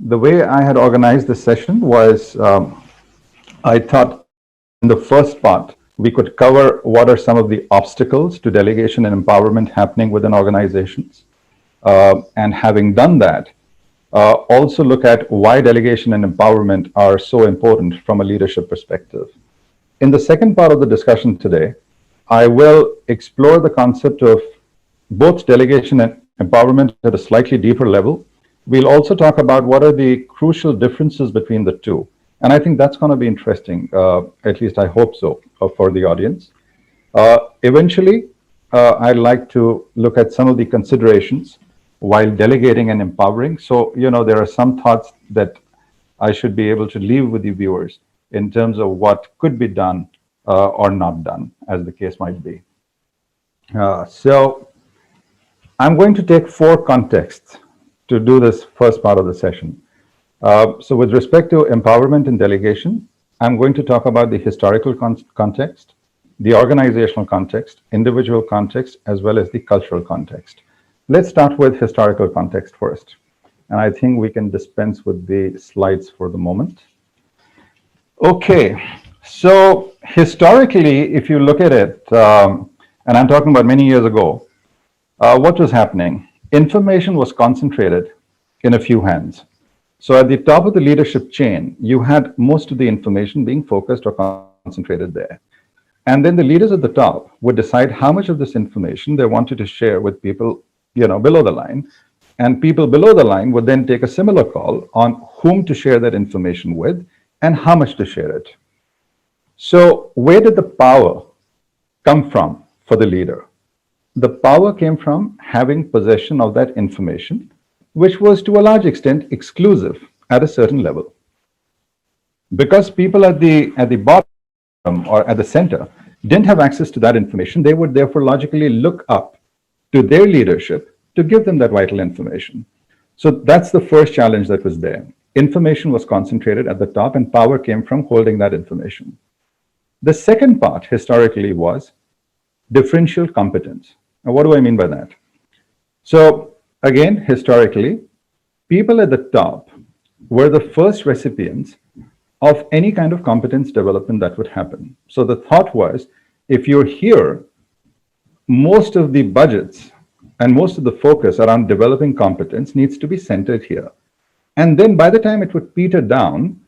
the way I had organized this session was I thought in the first part, we could cover what are some of the obstacles to delegation and empowerment happening within organizations. And having done that, also look at why delegation and empowerment are so important from a leadership perspective. In the second part of the discussion today, I will explore the concept of both delegation and empowerment at a slightly deeper level. We'll also talk about what are the crucial differences between the two. And I think that's going to be interesting, at least I hope so, for the audience. Eventually, I'd like to look at some of the considerations while delegating and empowering. So, there are some thoughts that I should be able to leave with the viewers in terms of what could be done or not done, as the case might be. So I'm going to take 4 contexts to do this first part of the session. So with respect to empowerment and delegation, I'm going to talk about the historical context, the organizational context, individual context, as well as the cultural context. Let's start with historical context first. And I think we can dispense with the slides for the moment. Okay, so historically, if you look at it, and I'm talking about many years ago, what was happening? Information was concentrated in a few hands. So at the top of the leadership chain, you had most of the information being focused or concentrated there. And then the leaders at the top would decide how much of this information they wanted to share with people, below the line. And people below the line would then take a similar call on whom to share that information with and how much to share it. So where did the power come from for the leader? The power came from having possession of that information, which was to a large extent exclusive at a certain level. Because people at the bottom or at the center didn't have access to that information, they would therefore logically look up to their leadership to give them that vital information. So that's the first challenge that was there. Information was concentrated at the top and power came from holding that information. The second part historically was differential competence. Now, what do I mean by that? So again, historically, people at the top were the first recipients of any kind of competence development that would happen. So the thought was, if you're here, most of the budgets and most of the focus around developing competence needs to be centered here. And then by the time it would peter down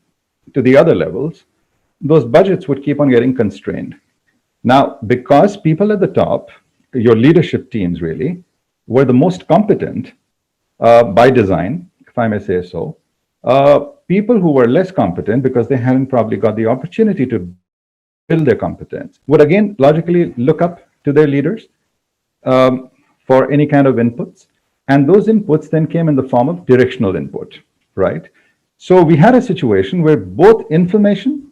to the other levels, those budgets would keep on getting constrained. Now, because people at the top, your leadership teams really, were the most competent by design, if I may say so, people who were less competent because they hadn't probably got the opportunity to build their competence would again logically look up to their leaders for any kind of inputs. And those inputs then came in the form of directional input, right? So we had a situation where both information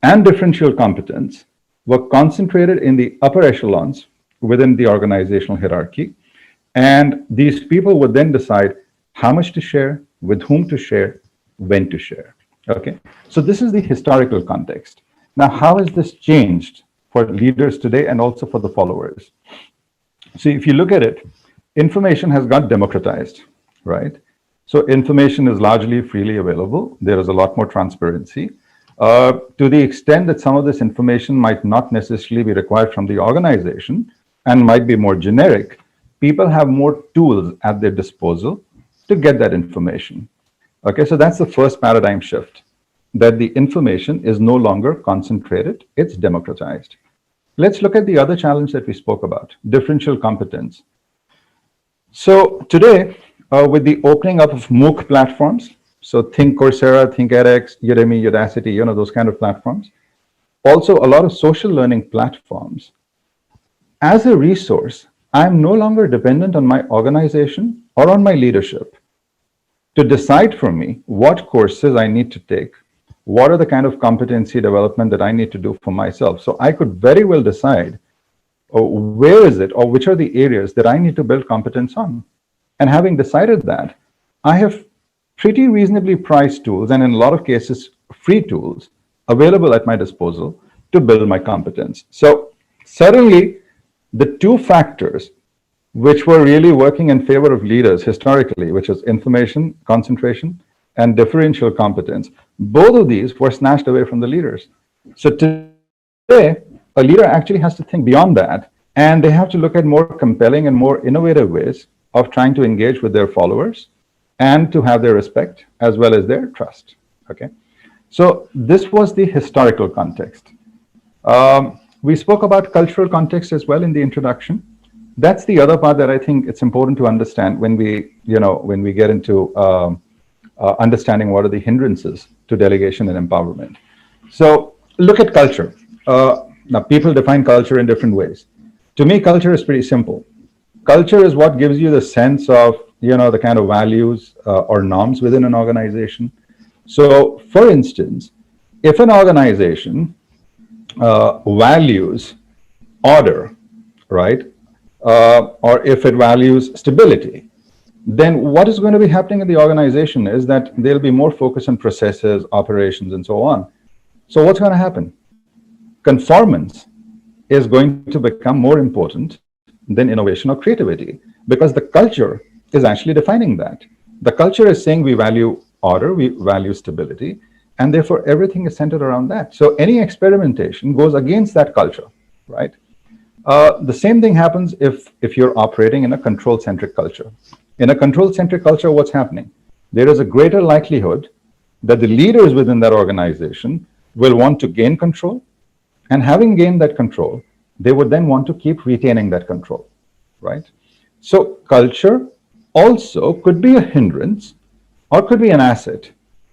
and differential competence were concentrated in the upper echelons within the organizational hierarchy. And these people would then decide how much to share, with whom to share, when to share. Okay, so this is the historical context. Now, how has this changed for leaders today and also for the followers? So if you look at it, information has got democratized, right? So information is largely freely available. There is a lot more transparency. To the extent that some of this information might not necessarily be required from the organization and might be more generic, people have more tools at their disposal to get that information. Okay, so that's the first paradigm shift, that the information is no longer concentrated, it's democratized. Let's look at the other challenge that we spoke about, differential competence. So today, with the opening up of MOOC platforms, so think Coursera, think edX, Udemy, Udacity, those kind of platforms. Also, a lot of social learning platforms. As a resource, I'm no longer dependent on my organization or on my leadership to decide for me what courses I need to take, what are the kind of competency development that I need to do for myself. So I could very well decide where is it or which are the areas that I need to build competence on. And having decided that, I have pretty reasonably priced tools, and in a lot of cases, free tools available at my disposal to build my competence. So suddenly, the two factors which were really working in favor of leaders historically, which is information concentration and differential competence, both of these were snatched away from the leaders. So today, a leader actually has to think beyond that, and they have to look at more compelling and more innovative ways of trying to engage with their followers and to have their respect as well as their trust. Okay. So this was the historical context. We spoke about cultural context as well in the introduction. That's the other part that I think it's important to understand when we get into understanding what are the hindrances to delegation and empowerment. So look at culture. Now, people define culture in different ways. To me, culture is pretty simple. Culture is what gives you the sense of, the kind of values or norms within an organization. So, for instance, if an organization values order, right, or if it values stability, then what is going to be happening in the organization is that there'll be more focus on processes, operations, and so on. So what's going to happen? Conformance is going to become more important than innovation or creativity, because the culture is actually defining that. The culture is saying we value order, we value stability, and therefore everything is centered around that. So any experimentation goes against that culture, right? The same thing happens if you're operating in a control-centric culture. In a control-centric culture, what's happening? There is a greater likelihood that the leaders within that organization will want to gain control, and having gained that control, they would then want to keep retaining that control, right? So culture also could be a hindrance or could be an asset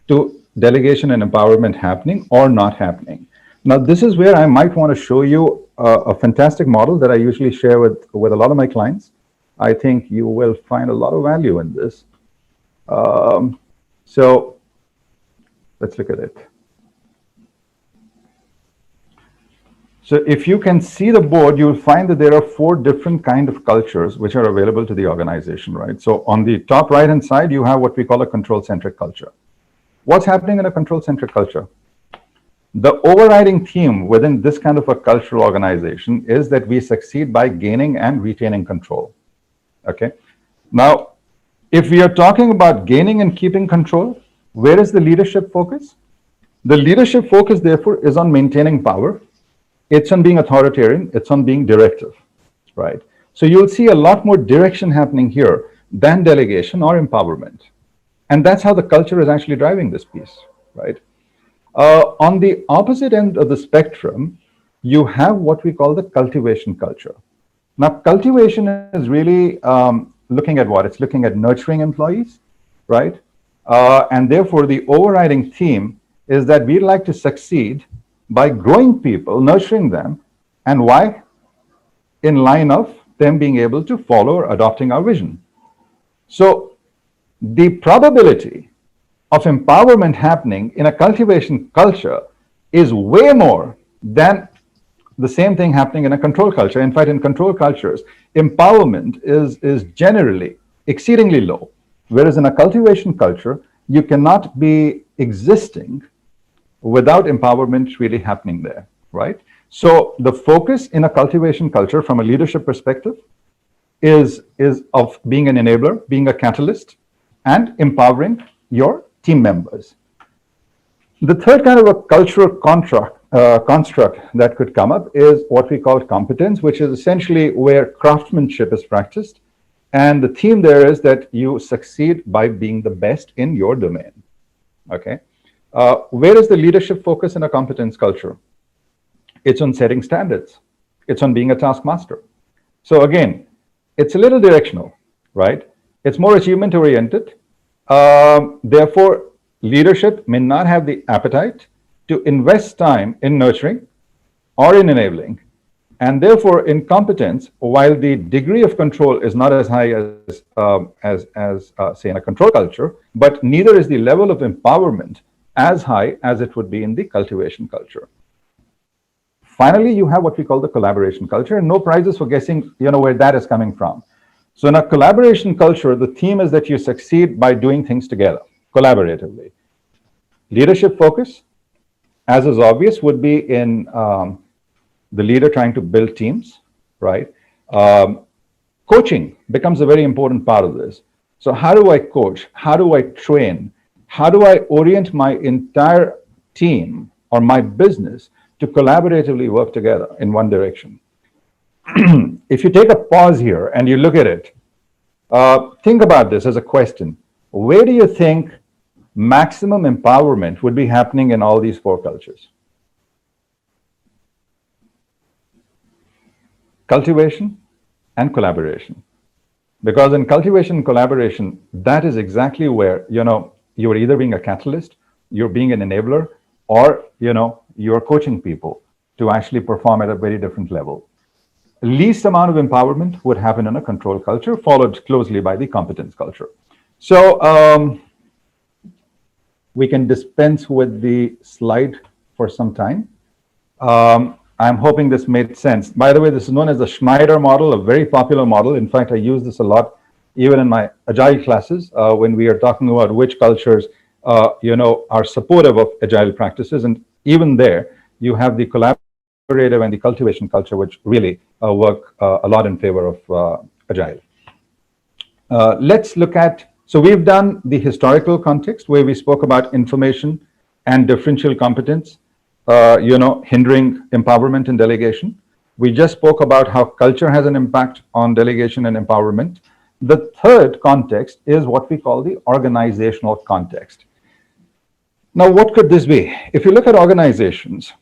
to delegation and empowerment happening or not happening. Now, this is where I might want to show you a fantastic model that I usually share with a lot of my clients. I think you will find a lot of value in this. So let's look at it. So if you can see the board, you'll find that there are 4 different kind of cultures which are available to the organization, right? So on the top right-hand side, you have what we call a control-centric culture. What's happening in a control-centric culture? The overriding theme within this kind of a cultural organization is that we succeed by gaining and retaining control. Okay. Now, if we are talking about gaining and keeping control, where is the leadership focus? The leadership focus, therefore, is on maintaining power. It's on being authoritarian. It's on being directive, right? So you'll see a lot more direction happening here than delegation or empowerment. And that's how the culture is actually driving this piece, right? On the opposite end of the spectrum, you have what we call the cultivation culture. Now, cultivation is really looking at what? It's looking at nurturing employees, right? And therefore, the overriding theme is that we'd like to succeed by growing people, nurturing them. And why? In line of them being able to follow or adopting our vision. So the probability of empowerment happening in a cultivation culture is way more than the same thing happening in a control culture. In fact, in control cultures, empowerment is generally exceedingly low. Whereas in a cultivation culture, you cannot be existing without empowerment really happening there, right? So the focus in a cultivation culture from a leadership perspective is of being an enabler, being a catalyst, and empowering your team members. The third kind of a cultural construct that could come up is what we call competence, which is essentially where craftsmanship is practiced. And the theme there is that you succeed by being the best in your domain, okay? Where is the leadership focus in a competence culture? It's on setting standards. It's on being a taskmaster. So again, it's a little directional, right? It's more achievement oriented. Therefore, leadership may not have the appetite to invest time in nurturing or in enabling. And therefore, in competence, while the degree of control is not as high as say, in a control culture, but neither is the level of empowerment as high as it would be in the cultivation culture. Finally, you have what we call the collaboration culture, and no prizes for guessing, where that is coming from. So in a collaboration culture, the theme is that you succeed by doing things together, collaboratively. Leadership focus, as is obvious, would be in the leader trying to build teams, right? Coaching becomes a very important part of this. So how do I coach? How do I train? How do I orient my entire team or my business to collaboratively work together in one direction? If you take a pause here and you look at it, think about this as a question. Where do you think maximum empowerment would be happening in all these four cultures? Cultivation and collaboration. Because in cultivation and collaboration, that is exactly where, you're either being a catalyst, you're being an enabler, or, you're coaching people to actually perform at a very different level. Least amount of empowerment would happen in a control culture, followed closely by the competence culture. So we can dispense with the slide for some time. I'm hoping this made sense. By the way, this is known as the Schneider model, a very popular model. In fact, I use this a lot, even in my agile classes, when we are talking about which cultures, are supportive of agile practices. And even there, you have the collaborative and the cultivation culture, which really work a lot in favor of agile. Let's look at, so we've done the historical context where we spoke about information and differential competence, hindering empowerment and delegation. We just spoke about how culture has an impact on delegation and empowerment. The third context is what we call the organizational context. Now, what could this be? If you look at organizations,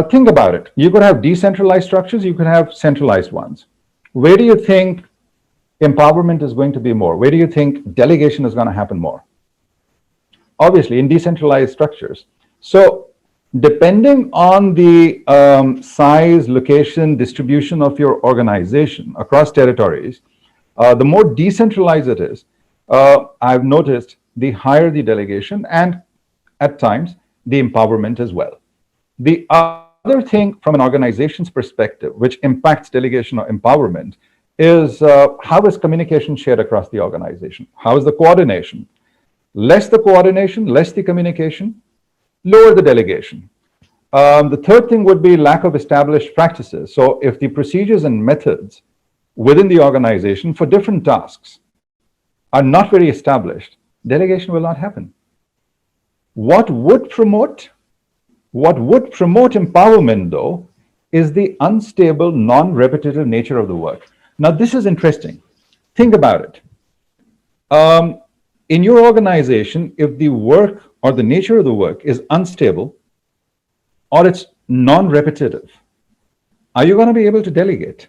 think about it. You could have decentralized structures, you could have centralized ones. Where do you think empowerment is going to be more? Where do you think delegation is going to happen more? Obviously, in decentralized structures. So, depending on the size, location, distribution of your organization across territories, the more decentralized it is, I've noticed the higher the delegation and at times the empowerment as well. The other thing from an organization's perspective, which impacts delegation or empowerment, is how is communication shared across the organization? How is the coordination? Less the coordination, less the communication, lower the delegation. The third thing would be lack of established practices. So if the procedures and methods within the organization for different tasks are not very established, delegation will not happen. What would promote empowerment, though, is the unstable, non-repetitive nature of the work. Now, this is interesting. Think about it. In your organization, if the work or the nature of the work is unstable or it's non-repetitive, are you going to be able to delegate?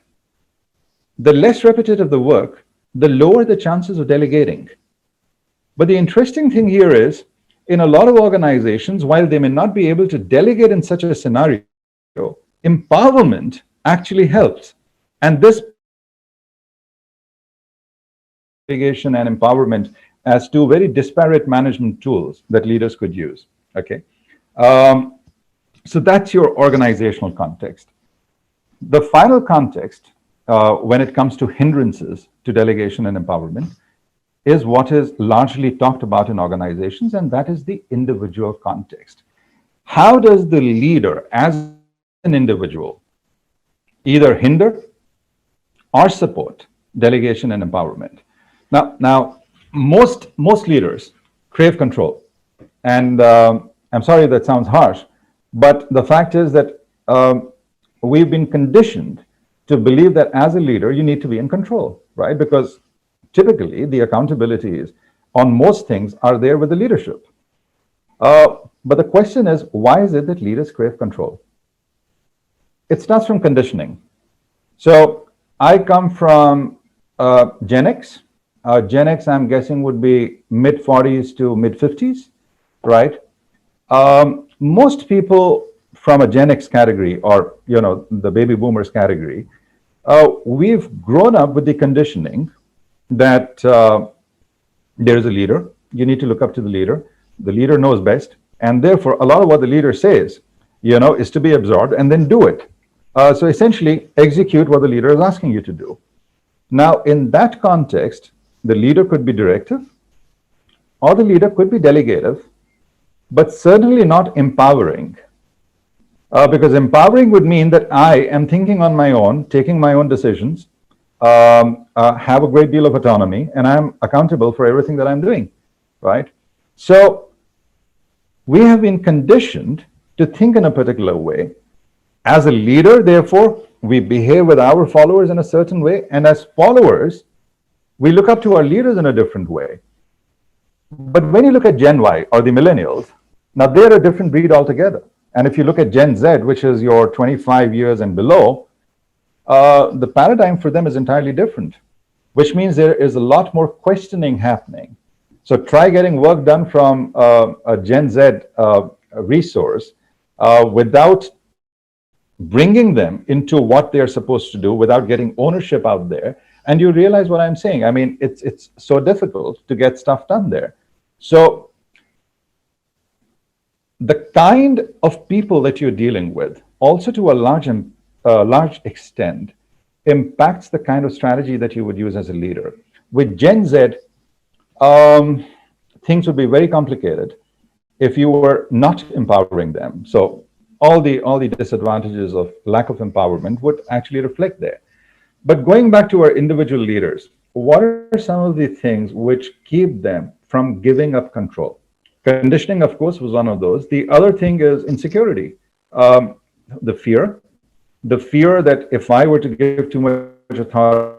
The less repetitive the work, the lower the chances of delegating. But the interesting thing here is, in a lot of organizations, while they may not be able to delegate in such a scenario, empowerment actually helps. And this delegation and empowerment as two very disparate management tools that leaders could use. Okay, so that's your organizational context. The final context, when it comes to hindrances to delegation and empowerment, is what is largely talked about in organizations, and that is the individual context. How does the leader, as an individual, either hinder or support delegation and empowerment? Now, most leaders crave control, and I'm sorry that sounds harsh, but the fact is that we've been conditioned to believe that as a leader you need to be in control, right? Because typically the accountabilities on most things are there with the leadership. But the question is, why is it that leaders crave control? It starts from conditioning. So I come from Gen X. Gen X, I'm guessing, would be mid-40s to mid-50s, right? Most people from a Gen X category, or the baby boomers category, we've grown up with the conditioning that there is a leader. You need to look up to the leader. The leader knows best, and therefore a lot of what the leader says, is to be absorbed and then do it. So essentially, execute what the leader is asking you to do. Now, in that context, the leader could be directive, or the leader could be delegative, but certainly not empowering. Because empowering would mean that I am thinking on my own, taking my own decisions, have a great deal of autonomy, and I'm accountable for everything that I'm doing, right? So we have been conditioned to think in a particular way. As a leader, therefore, we behave with our followers in a certain way, and as followers, we look up to our leaders in a different way. But when you look at Gen Y or the millennials, now they're a different breed altogether. And if you look at Gen Z, which is your 25 years and below, the paradigm for them is entirely different, which means there is a lot more questioning happening. So try getting work done from a Gen Z resource without bringing them into what they're supposed to do, without getting ownership out there, and you realize what I'm saying. I mean, it's so difficult to get stuff done there. So the kind of people that you're dealing with, also to a large extent, impacts the kind of strategy that you would use as a leader. With Gen Z, things would be very complicated if you were not empowering them. So all the disadvantages of lack of empowerment would actually reflect there. But going back to our individual leaders, what are some of the things which keep them from giving up control? Conditioning, of course, was one of those. The other thing is insecurity, the fear that if I were to give too much authority,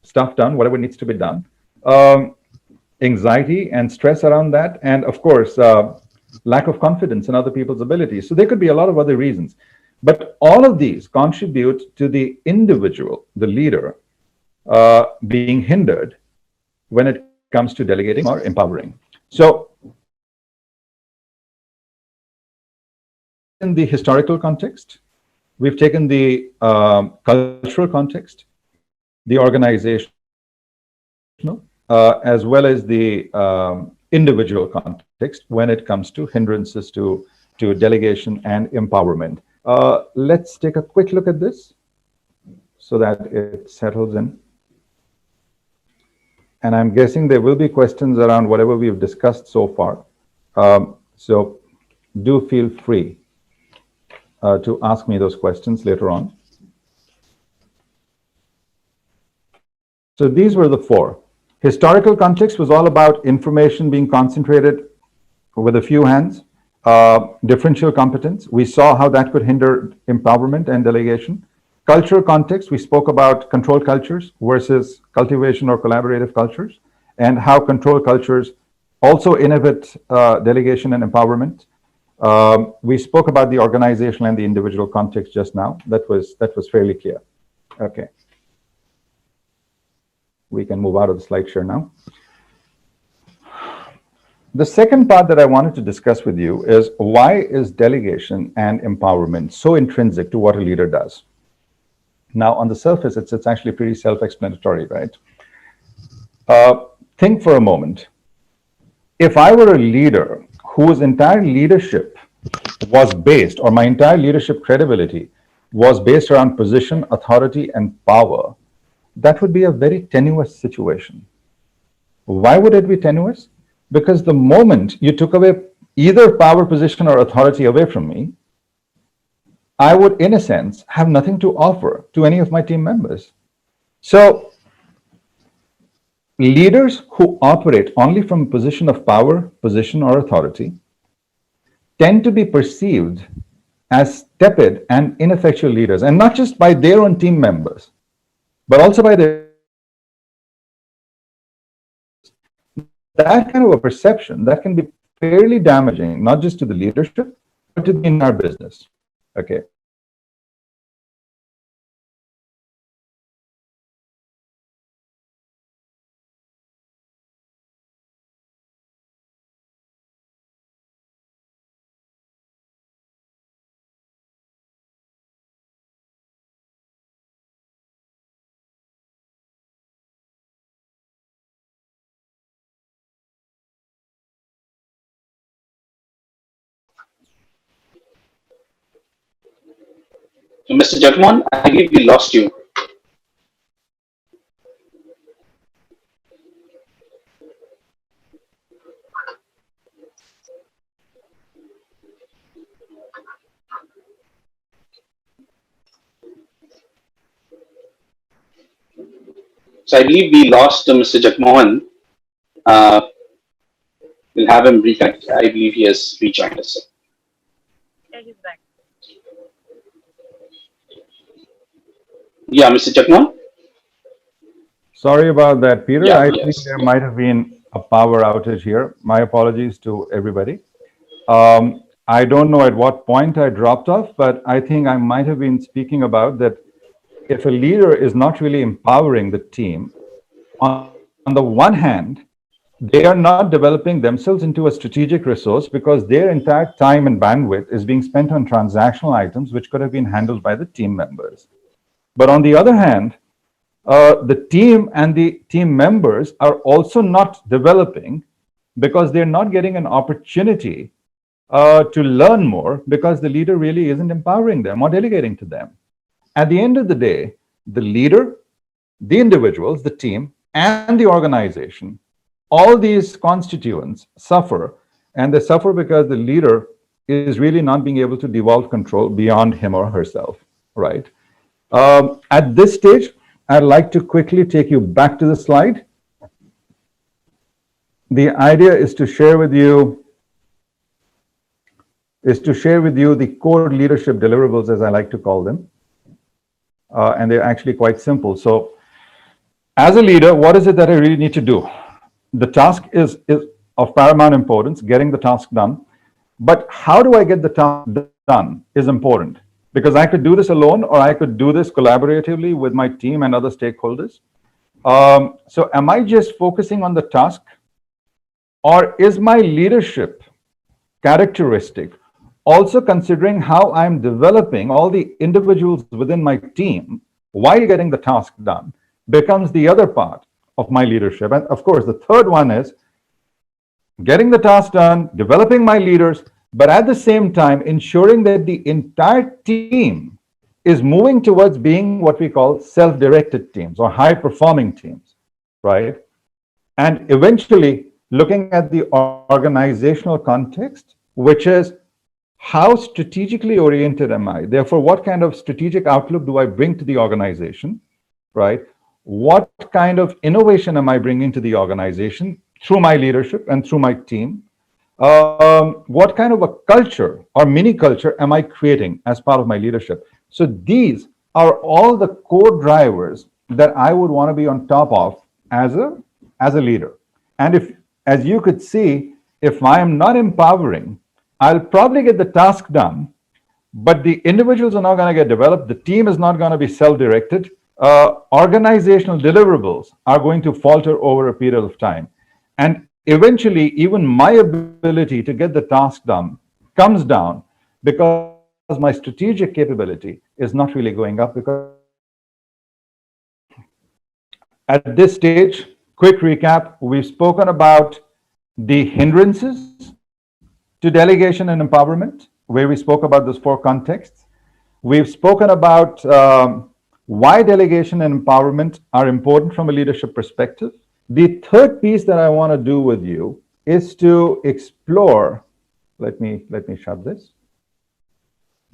stuff done, whatever needs to be done. Um, Anxiety and stress around that, and of course, lack of confidence in other people's abilities. So there could be a lot of other reasons. But all of these contribute to the individual, the leader, being hindered when it comes to delegating or empowering. So, in the historical context, we've taken the cultural context, the organizational, as well as the individual context when it comes to hindrances to delegation and empowerment. Let's take a quick look at this so that it settles in. And I'm guessing there will be questions around whatever we've discussed so far. So do feel free to ask me those questions later on. So these were the four. Historical context was all about information being concentrated with a few hands, differential competence. We saw how that could hinder empowerment and delegation. Cultural context, we spoke about control cultures versus cultivation or collaborative cultures, and how control cultures also inhibit delegation and empowerment. We spoke about the organizational and the individual context just now. That was fairly clear. Okay. We can move out of the slide share now. The second part that I wanted to discuss with you is, why is delegation and empowerment so intrinsic to what a leader does? Now, on the surface, it's actually pretty self-explanatory, right? Think for a moment. If I were a leader whose entire leadership was based, or my entire leadership credibility was based around position, authority, and power, that would be a very tenuous situation. Why would it be tenuous? Because the moment you took away either power, position, or authority away from me, I would, in a sense, have nothing to offer to any of my team members. So, leaders who operate only from a position of power, position, or authority tend to be perceived as tepid and ineffectual leaders, and not just by their own team members, but also by their. That kind of a perception that can be fairly damaging, not just to the leadership, but to the entire business. Okay. Mr. Jagmohan, I believe we lost you. So I believe we lost Mr. Jagmohan. Uh, we'll have him reconnect. I believe he has rejoined us. Yeah, Mr. Jagmohan? Sorry about that, Peter. Yeah, I think yes. there might have been a power outage here. My apologies to everybody. I don't know at what point I dropped off, but I think I might have been speaking about that if a leader is not really empowering the team, on the one hand, they are not developing themselves into a strategic resource because their entire time and bandwidth is being spent on transactional items which could have been handled by the team members. But on the other hand, the team and the team members are also not developing because they're not getting an opportunity to learn more because the leader really isn't empowering them or delegating to them. At the end of the day, the leader, the individuals, the team, and the organization, all these constituents suffer, and they suffer because the leader is really not being able to devolve control beyond him or herself, right? At this stage, I'd like to quickly take you back to the slide. The idea is to share with you the core leadership deliverables, as I like to call them, and they're actually quite simple. So, as a leader, what is it that I really need to do? The task is of paramount importance, getting the task done. But how do I get the task done is important because I could do this alone or I could do this collaboratively with my team and other stakeholders. So, am I just focusing on the task, or is my leadership characteristic also considering how I'm developing all the individuals within my team while getting the task done becomes the other part of my leadership. And of course, the third one is getting the task done, developing my leaders, but at the same time, ensuring that the entire team is moving towards being what we call self-directed teams or high-performing teams, right? And eventually looking at the organizational context, which is how strategically oriented am I? Therefore, what kind of strategic outlook do I bring to the organization, right? What kind of innovation am I bringing to the organization through my leadership and through my team? What kind of a culture or mini culture am I creating as part of my leadership? So these are all the core drivers that I would want to be on top of as a leader. And if, as you could see, if I am not empowering, I'll probably get the task done, but the individuals are not going to get developed. The team is not going to be self-directed. Organizational deliverables are going to falter over a period of time. And eventually, even my ability to get the task done comes down because my strategic capability is not really going up. Because at this stage, quick recap, we've spoken about the hindrances to delegation and empowerment, where we spoke about those four contexts. We've spoken about why delegation and empowerment are important from a leadership perspective. The third piece that I want to do with you is to explore, let me shut this.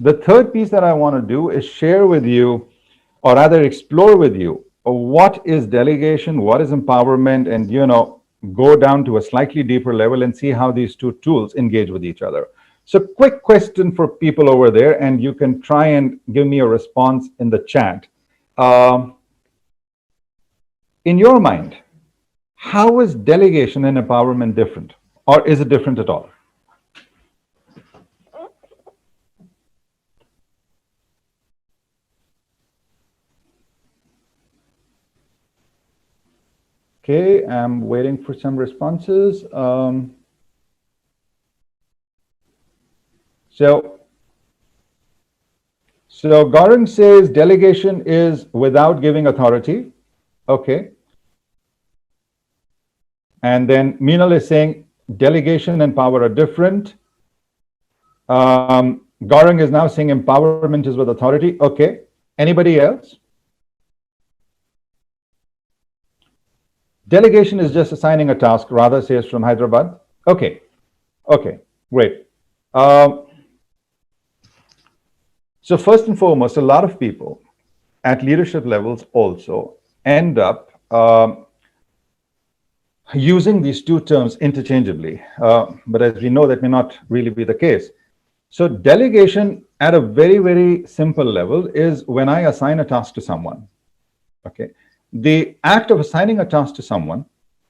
The third piece that I want to do is share with you, or rather explore with you, what is delegation, what is empowerment, and go down to a slightly deeper level and see how these two tools engage with each other. So quick question for people over there, and you can try and give me a response in the chat. In your mind, how is delegation and empowerment different? Or is it different at all? Okay, I'm waiting for some responses. So Gaurang says delegation is without giving authority. Okay. And then Meenal is saying delegation and power are different. Gaurang is now saying empowerment is with authority. Okay. Anybody else? Delegation is just assigning a task, Radha says from Hyderabad. Okay. Okay, great. So first and foremost, a lot of people at leadership levels also end up using these two terms interchangeably, but as we know, that may not really be the case. So delegation at a very, very simple level is when I assign a task to someone. Okay. The act of assigning a task to someone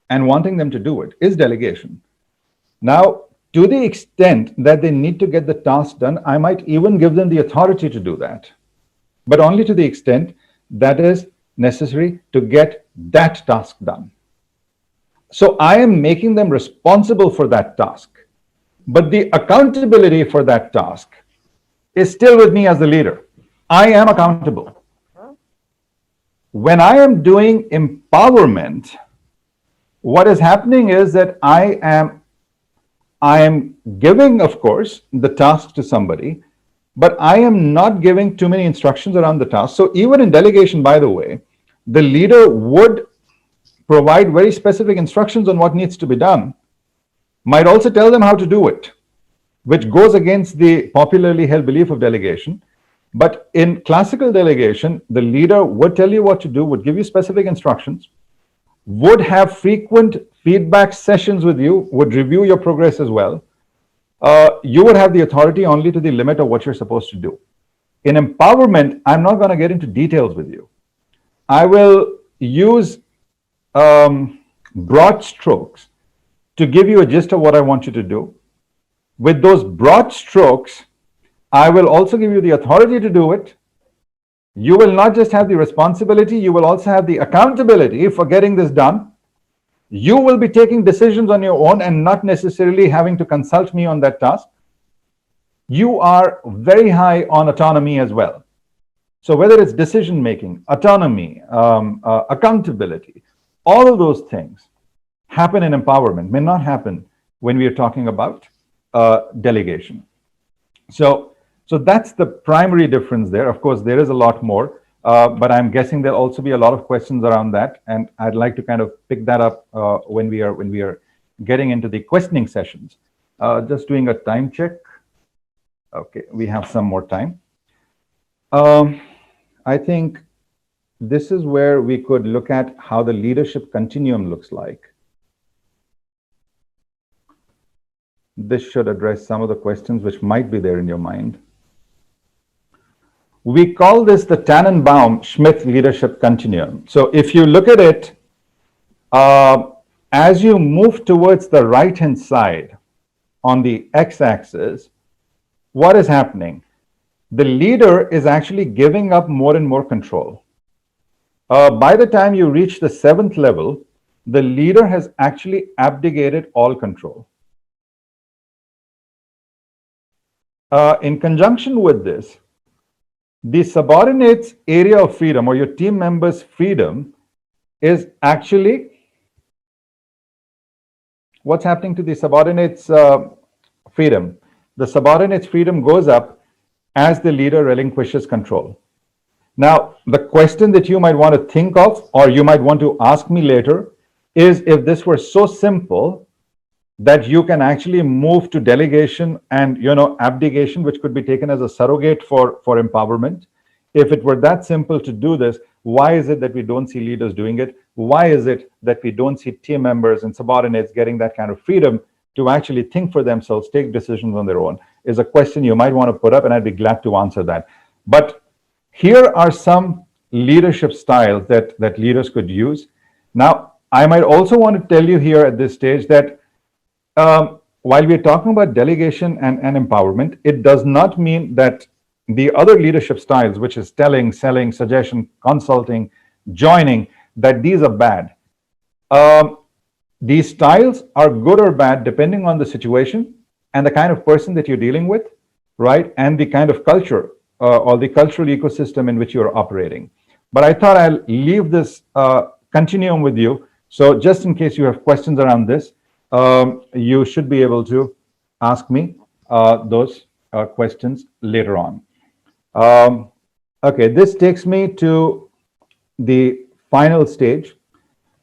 and wanting them to do it is delegation. Now, to the extent that they need to get the task done, I might even give them the authority to do that, but only to the extent that is necessary to get that task done. So I am making them responsible for that task, but the accountability for that task is still with me as the leader. I am accountable. When I am doing empowerment, what is happening is that I am giving, of course, the task to somebody, but I am not giving too many instructions around the task. So even in delegation, by the way, the leader would provide very specific instructions on what needs to be done, might also tell them how to do it, which goes against the popularly held belief of delegation. But in classical delegation, the leader would tell you what to do, would give you specific instructions, would have frequent feedback sessions with you, would review your progress as well. You would have the authority only to the limit of what you're supposed to do. In empowerment, I'm not going to get into details with you. I will use broad strokes to give you a gist of what I want you to do. With those broad strokes, I will also give you the authority to do it. You will not just have the responsibility, you will also have the accountability for getting this done. You will be taking decisions on your own and not necessarily having to consult me on that task. You are very high on autonomy as well. So whether it's decision making, autonomy, accountability, all of those things happen in empowerment, may not happen when we are talking about delegation. So that's the primary difference there. Of course, there is a lot more, but I'm guessing there'll also be a lot of questions around that, and I'd like to kind of pick that up when we are getting into the questioning sessions. Just doing a time check. Okay, we have some more time. I think this is where we could look at how the leadership continuum looks like. This should address some of the questions which might be there in your mind. We call this the Tannenbaum-Schmidt leadership continuum. So if you look at it, as you move towards the right-hand side on the x-axis, what is happening? The leader is actually giving up more and more control. By the time you reach the 7th level, the leader has actually abdicated all control. In conjunction with this, the subordinate's area of freedom, or your team member's freedom, is actually what's happening to the subordinate's freedom. The subordinate's freedom goes up as the leader relinquishes control. Now, the question that you might want to think of, or you might want to ask me later, is if this were so simple that you can actually move to delegation and abdication, which could be taken as a surrogate for empowerment. If it were that simple to do this, why is it that we don't see leaders doing it? Why is it that we don't see team members and subordinates getting that kind of freedom to actually think for themselves, take decisions on their own? Is a question you might want to put up, and I'd be glad to answer that. But here are some leadership styles that leaders could use. Now, I might also want to tell you here at this stage that while we're talking about delegation and empowerment, it does not mean that the other leadership styles, which is telling, selling, suggestion, consulting, joining, that these are bad. These styles are good or bad depending on the situation and the kind of person that you're dealing with, right? And the kind of culture or the cultural ecosystem in which you're operating. But I thought I'll leave this continuum with you. So just in case you have questions around this, you should be able to ask me those questions later on. Okay, this takes me to the final stage,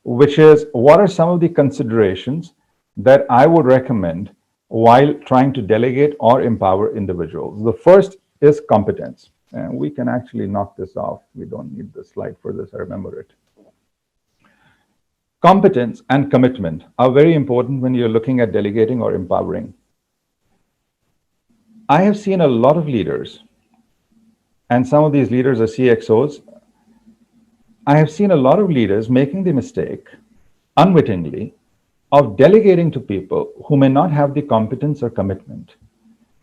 which is what are some of the considerations that I would recommend while trying to delegate or empower individuals. The first is competence. And we can actually knock this off. We don't need the slide for this, I remember it. Competence and commitment are very important when you're looking at delegating or empowering. I have seen a lot of leaders, and some of these leaders are CXOs. I have seen a lot of leaders making the mistake, unwittingly, of delegating to people who may not have the competence or commitment.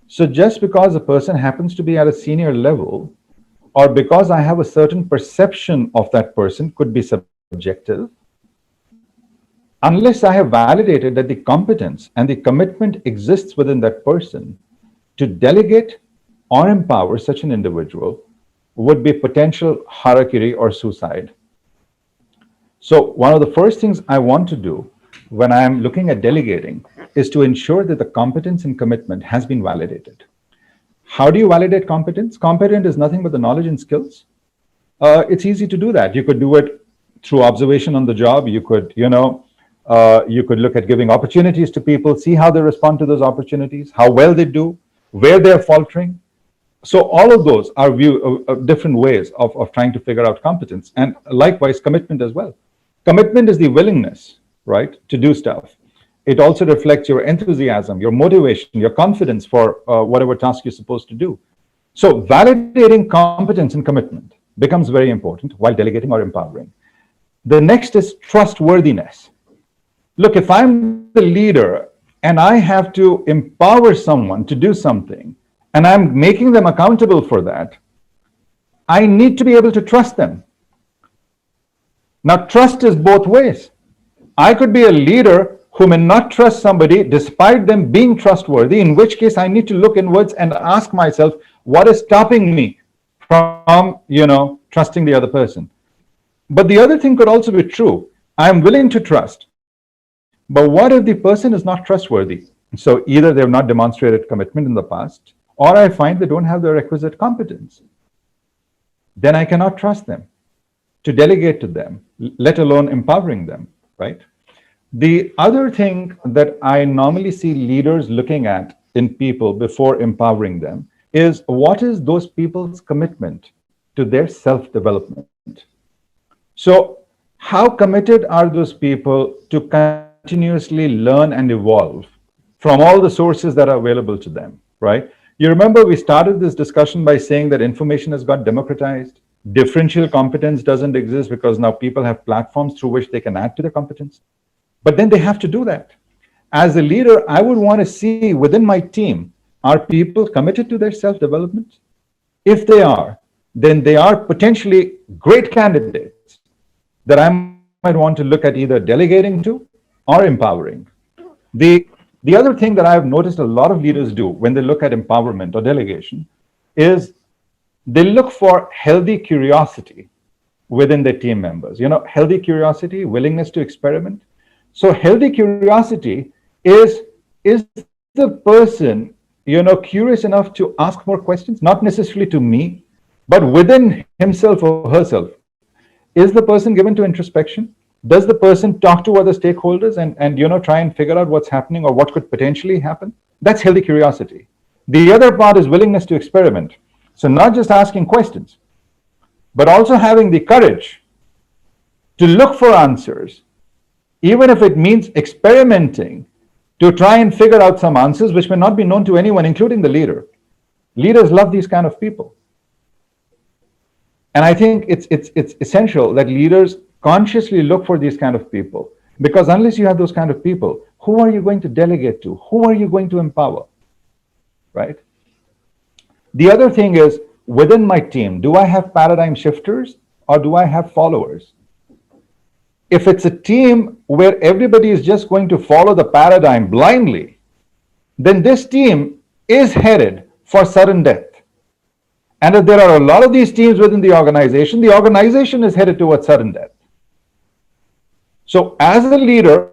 So just because a person happens to be at a senior level, or because I have a certain perception of that person, could be subjective, unless I have validated that the competence and the commitment exists within that person to delegate or empower such an individual, would be potential harakiri or suicide. So one of the first things I want to do when I am looking at delegating is to ensure that the competence and commitment has been validated. How do you validate competence? Competent is nothing but the knowledge and skills. It's easy to do that. You could do it through observation on the job. You could, you could look at giving opportunities to people, see how they respond to those opportunities, how well they do, where they're faltering. So all of those are different ways of trying to figure out competence, and likewise commitment as well. Commitment is the willingness, right, to do stuff. It also reflects your enthusiasm, your motivation, your confidence for whatever task you're supposed to do. So validating competence and commitment becomes very important while delegating or empowering. The next is trustworthiness. Look, if I'm the leader and I have to empower someone to do something, and I'm making them accountable for that, I need to be able to trust them. Now, trust is both ways. I could be a leader who may not trust somebody despite them being trustworthy, in which case I need to look inwards and ask myself, what is stopping me from, trusting the other person? But the other thing could also be true. I'm willing to trust, but what if the person is not trustworthy? So either they have not demonstrated commitment in the past, or I find they don't have the requisite competence. Then I cannot trust them to delegate to them, let alone empowering them, right? The other thing that I normally see leaders looking at in people before empowering them is, what is those people's commitment to their self-development? So how committed are those people to continuously learn and evolve from all the sources that are available to them, right? You remember we started this discussion by saying that information has got democratized. Differential competence doesn't exist because now people have platforms through which they can add to their competence. But then they have to do that. As a leader, I would want to see within my team, are people committed to their self-development? If they are, then they are potentially great candidates that I might want to look at either delegating to or empowering. The other thing that I've noticed a lot of leaders do when they look at empowerment or delegation is they look for healthy curiosity within their team members. Healthy curiosity, willingness to experiment. So healthy curiosity is the person, curious enough to ask more questions, not necessarily to me, but within himself or herself. Is the person given to introspection? Does the person talk to other stakeholders and try and figure out what's happening or what could potentially happen? That's healthy curiosity. The other part is willingness to experiment. So not just asking questions, but also having the courage to look for answers, even if it means experimenting to try and figure out some answers which may not be known to anyone, including the leader. Leaders love these kind of people. And I think it's essential that leaders consciously look for these kind of people, because unless you have those kind of people, who are you going to delegate to? Who are you going to empower, right? The other thing is, within my team, do I have paradigm shifters or do I have followers? If it's a team where everybody is just going to follow the paradigm blindly, then this team is headed for sudden death. And if there are a lot of these teams within the organization is headed towards sudden death. So as a leader,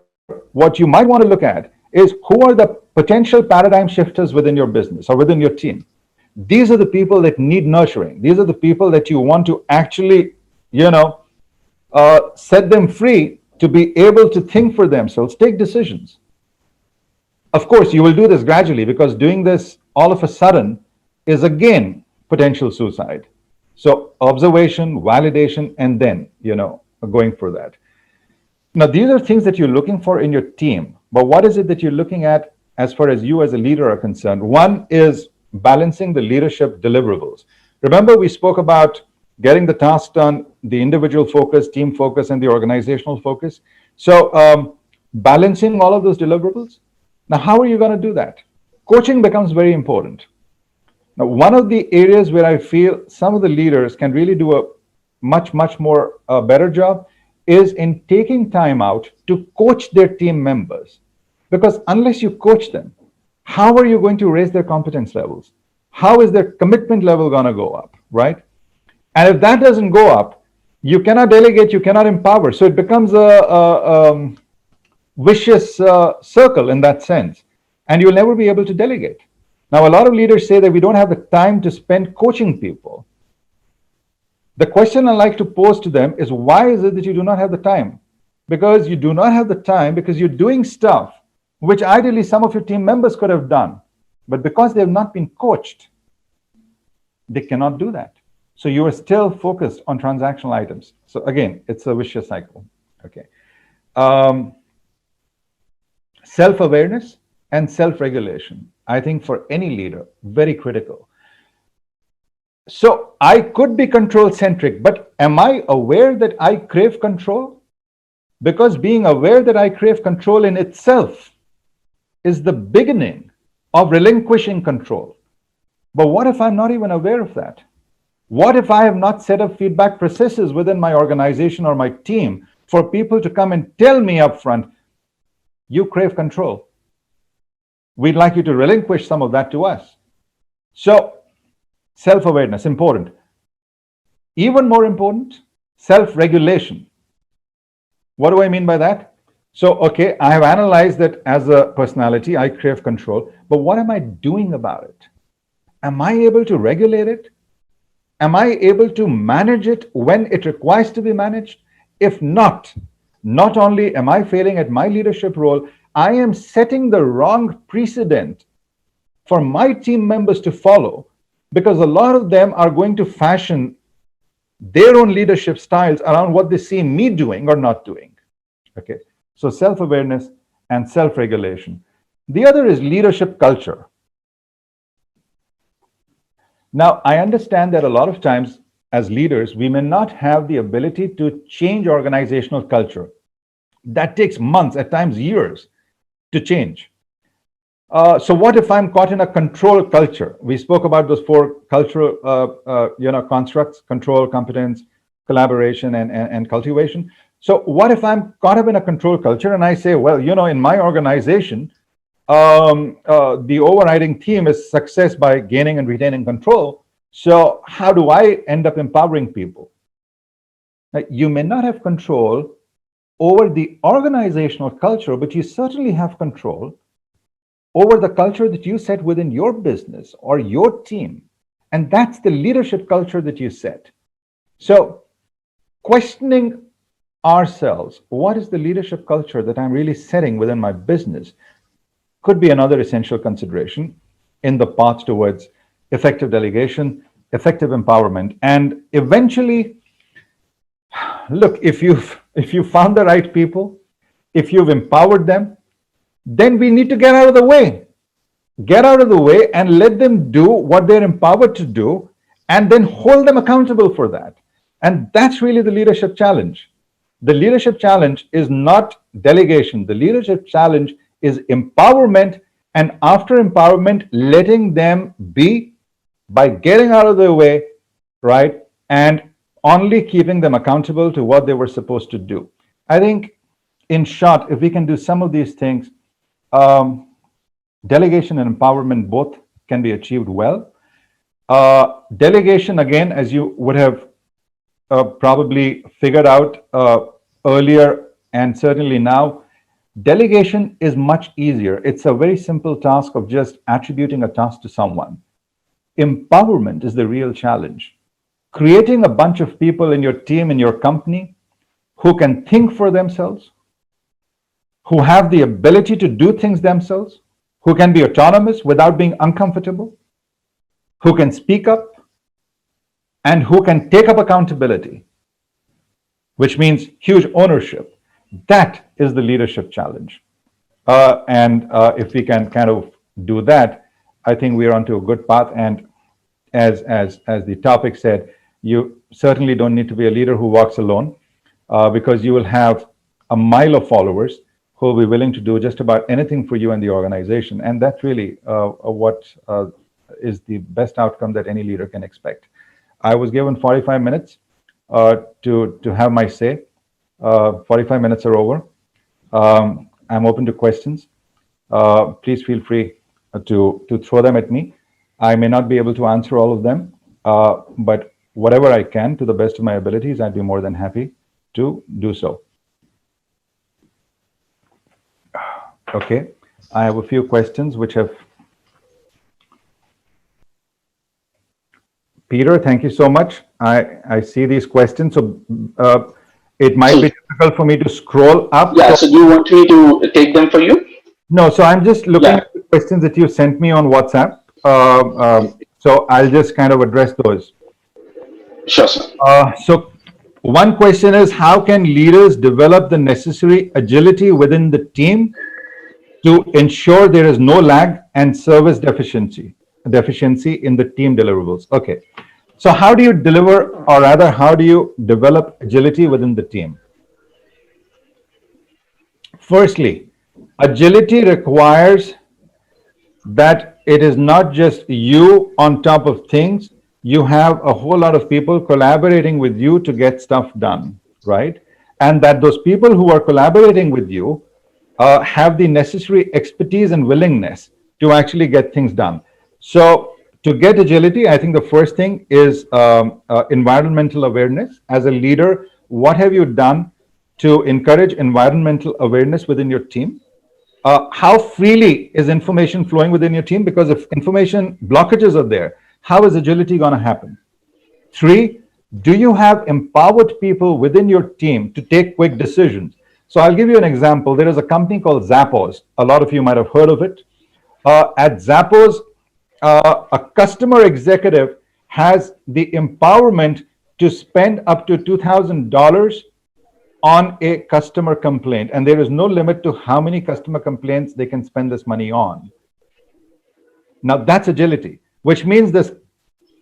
what you might want to look at is, who are the potential paradigm shifters within your business or within your team? These are the people that need nurturing. These are the people that you want to actually, set them free to be able to think for themselves, take decisions. Of course, you will do this gradually, because doing this all of a sudden is again potential suicide. So observation, validation, and then, going for that. Now, these are things that you're looking for in your team, but what is it that you're looking at as far as you as a leader are concerned? One is balancing the leadership deliverables. Remember, we spoke about getting the task done, the individual focus, team focus, and the organizational focus. So, balancing all of those deliverables. Now, how are you going to do that? Coaching becomes very important. Now, one of the areas where I feel some of the leaders can really do a much more better job is in taking time out to coach their team members. Because unless you coach them, how are you going to raise their competence levels? How is their commitment level going to go up, right? And if that doesn't go up, you cannot delegate, you cannot empower. So it becomes a vicious circle in that sense. And you'll never be able to delegate. Now, a lot of leaders say that we don't have the time to spend coaching people. The question I like to pose to them is, why is it that you do not have the time? Because you do not have the time because you're doing stuff which ideally some of your team members could have done. But because they have not been coached, they cannot do that. So you are still focused on transactional items. So again, it's a vicious cycle. Okay. Self-awareness and self-regulation, I think for any leader, very critical. So I could be control-centric, but am I aware that I crave control? Because being aware that I crave control in itself is the beginning of relinquishing control. But what if I'm not even aware of that? What if I have not set up feedback processes within my organization or my team for people to come and tell me upfront, you crave control. We'd like you to relinquish some of that to us. So self-awareness, important. Even more important, self-regulation. What do I mean by that? So, okay, I have analyzed that as a personality, I crave control, but what am I doing about it? Am I able to regulate it? Am I able to manage it when it requires to be managed? If not, not only am I failing at my leadership role, I am setting the wrong precedent for my team members to follow, because a lot of them are going to fashion their own leadership styles around what they see me doing or not doing. Okay, so self-awareness and self-regulation. The other is leadership culture. Now, I understand that a lot of times as leaders, we may not have the ability to change organizational culture. That takes months, at times years, to change. So what if I'm caught in a control culture? We spoke about those four cultural constructs: control, competence, collaboration, and cultivation. So what if I'm caught up in a control culture and I say, well, in my organization, the overriding theme is success by gaining and retaining control. So how do I end up empowering people? Now, you may not have control over the organizational culture, but you certainly have control over the culture that you set within your business or your team. And that's the leadership culture that you set. So questioning ourselves, what is the leadership culture that I'm really setting within my business, could be another essential consideration in the path towards effective delegation, effective empowerment. And eventually, look, if you found the right people, if you've empowered them, then we need to get out of the way. Get out of the way and let them do what they're empowered to do, and then hold them accountable for that. And that's really the leadership challenge. The leadership challenge is not delegation. The leadership challenge is empowerment, and after empowerment, letting them be by getting out of their way, right? And only keeping them accountable to what they were supposed to do. I think, in short, if we can do some of these things, delegation and empowerment both can be achieved well. Delegation, again, as you would have probably figured out earlier and certainly now, delegation is much easier. It's a very simple task of just attributing a task to someone. Empowerment is the real challenge. Creating a bunch of people in your team, in your company, who can think for themselves, who have the ability to do things themselves, who can be autonomous without being uncomfortable, who can speak up, and who can take up accountability, which means huge ownership. That is the leadership challenge. And if we can kind of do that, I think we're onto a good path. And as the topic said, you certainly don't need to be a leader who walks alone, because you will have a mile of followers who will be willing to do just about anything for you and the organization. And that's really what is the best outcome that any leader can expect. I was given 45 minutes to have my say. 45 minutes are over. I'm open to questions. Please feel free to throw them at me. I may not be able to answer all of them, but whatever I can, to the best of my abilities, I'd be more than happy to do so. Okay, I have a few questions which have. Peter, thank you so much. I see these questions, so it might be difficult for me to scroll up. Yeah, so do you want me to take them for you? No, so I'm just looking at the questions that you sent me on WhatsApp. So I'll just kind of address those. Sure, sir. So one question is, how can leaders develop the necessary agility within the team to ensure there is no lag and service deficiency in the team deliverables? Okay. So how do you deliver, or rather, how do you develop agility within the team? Firstly, agility requires that it is not just you on top of things. You have a whole lot of people collaborating with you to get stuff done, right? And that those people who are collaborating with you have the necessary expertise and willingness to actually get things done. So to get agility, I think the first thing is environmental awareness. As a leader, what have you done to encourage environmental awareness within your team? How freely is information flowing within your team? Because if information blockages are there, how is agility going to happen? 3, do you have empowered people within your team to take quick decisions? So I'll give you an example. There is a company called Zappos. A lot of you might have heard of it. At Zappos, a customer executive has the empowerment to spend up to $2,000 on a customer complaint, and there is no limit to how many customer complaints they can spend this money on. Now that's agility, which means this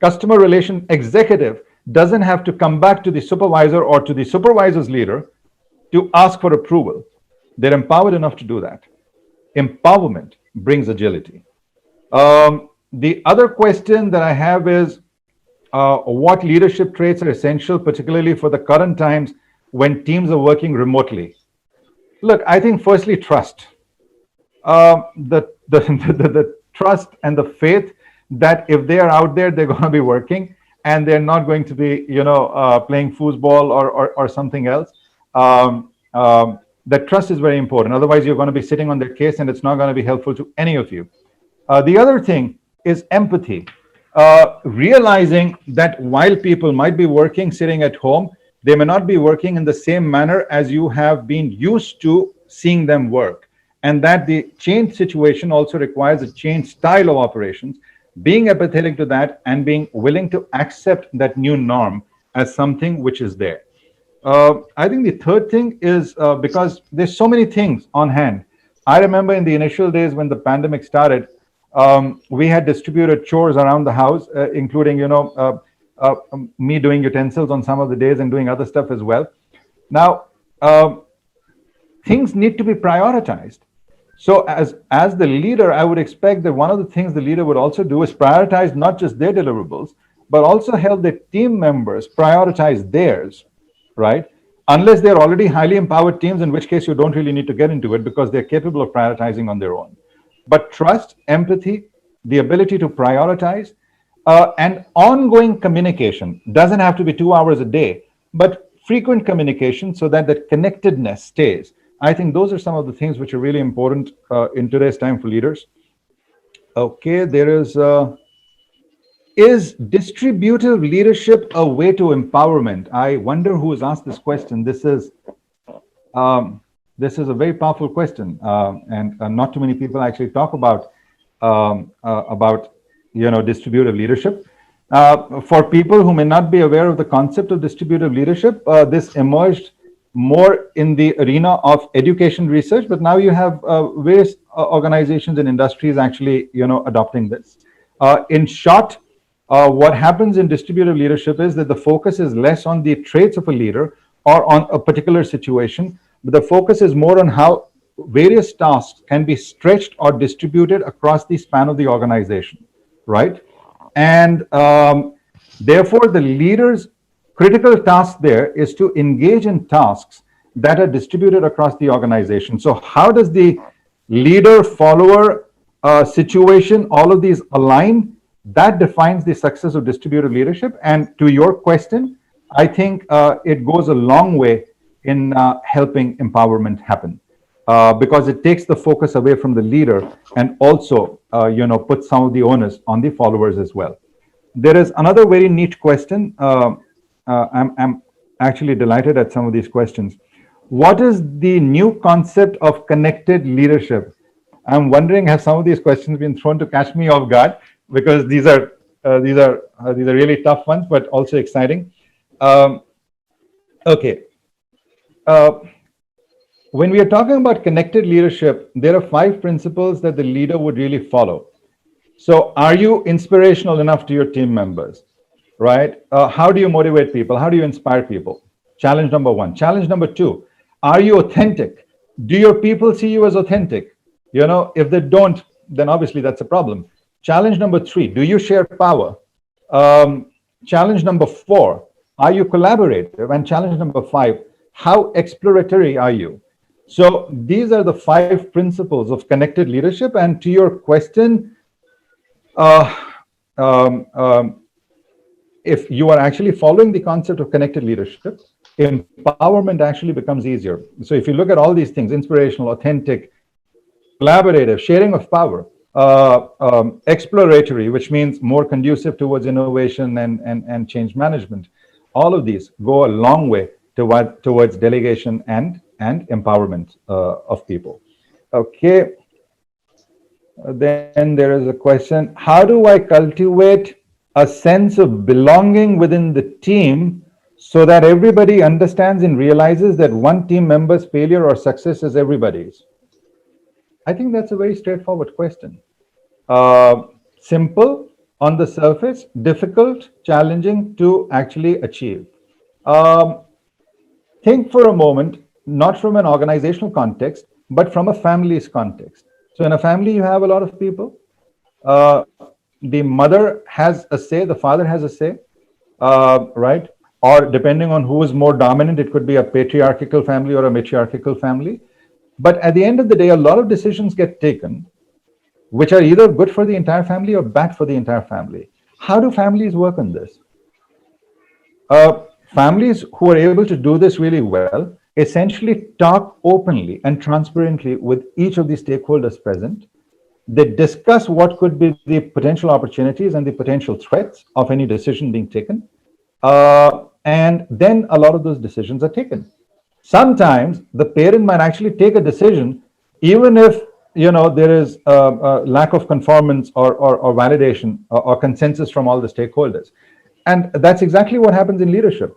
customer relation executive doesn't have to come back to the supervisor or to the supervisor's leader to ask for approval. They're empowered enough to do that. Empowerment brings agility. The other question that I have is, what leadership traits are essential, particularly for the current times when teams are working remotely? Look, I think firstly, trust. The trust and the faith that if they are out there, they're going to be working and they're not going to be, playing foosball or something else. That trust is very important. Otherwise, you're going to be sitting on their case and it's not going to be helpful to any of you. The other thing is empathy. Realizing that while people might be working, sitting at home, they may not be working in the same manner as you have been used to seeing them work. And that the change situation also requires a change style of operations, being empathetic to that and being willing to accept that new norm as something which is there. I think the third thing is because there's so many things on hand. I remember in the initial days when the pandemic started, we had distributed chores around the house, including, me doing utensils on some of the days and doing other stuff as well. Now, things need to be prioritized. So as the leader, I would expect that one of the things the leader would also do is prioritize not just their deliverables, but also help their team members prioritize theirs, right? Unless they're already highly empowered teams, in which case you don't really need to get into it because they're capable of prioritizing on their own. But trust, empathy, the ability to prioritize, and ongoing communication doesn't have to be 2 hours a day, but frequent communication so that that connectedness stays. I think those are some of the things which are really important in today's time for leaders. Okay, there is distributive leadership a way to empowerment? I wonder who has asked this question. This is a very powerful question, and not too many people actually talk about distributive leadership. For people who may not be aware of the concept of distributive leadership, this emerged more in the arena of education research, but now you have various organizations and industries actually, adopting this. In short, what happens in distributed leadership is that the focus is less on the traits of a leader or on a particular situation, but the focus is more on how various tasks can be stretched or distributed across the span of the organization, right? And therefore, the leader's critical task there is to engage in tasks that are distributed across the organization. So, how does the leader follower situation, all of these align? That defines the success of distributed leadership. And to your question, I think it goes a long way in helping empowerment happen. Because it takes the focus away from the leader and also, puts some of the onus on the followers as well. There is another very neat question. I'm actually delighted at some of these questions. What is the new concept of connected leadership? I'm wondering, have some of these questions been thrown to catch me off guard? Because these are really tough ones, but also exciting. Okay. Uh, when we are talking about connected leadership, there are 5 principles that the leader would really follow. So, are you inspirational enough to your team members? Right? How do you motivate people? How do you inspire people? Challenge number 1. Challenge number 2, are you authentic? Do your people see you as authentic? If they don't, then obviously that's a problem. Challenge number 3, do you share power? Challenge number 4, are you collaborative? And challenge number 5, how exploratory are you? So these are the 5 principles of connected leadership. And to your question, if you are actually following the concept of connected leadership, empowerment actually becomes easier. So if you look at all these things, inspirational, authentic, collaborative, sharing of power, exploratory, which means more conducive towards innovation and change management, all of these go a long way towards delegation and empowerment of people. Okay. Then there is a question, how do I cultivate a sense of belonging within the team so that everybody understands and realizes that one team member's failure or success is everybody's? I think that's a very straightforward question. Simple on the surface, difficult, challenging to actually achieve. Think for a moment, not from an organizational context, but from a family's context. So in a family, you have a lot of people. The mother has a say, the father has a say, right? Or depending on who is more dominant, it could be a patriarchal family or a matriarchal family. But at the end of the day, a lot of decisions get taken, which are either good for the entire family or bad for the entire family. How do families work on this? Families who are able to do this really well essentially talk openly and transparently with each of the stakeholders present. They discuss what could be the potential opportunities and the potential threats of any decision being taken. And then a lot of those decisions are taken. Sometimes the parent might actually take a decision, even if there is a lack of conformance or validation or consensus from all the stakeholders. And that's exactly what happens in leadership.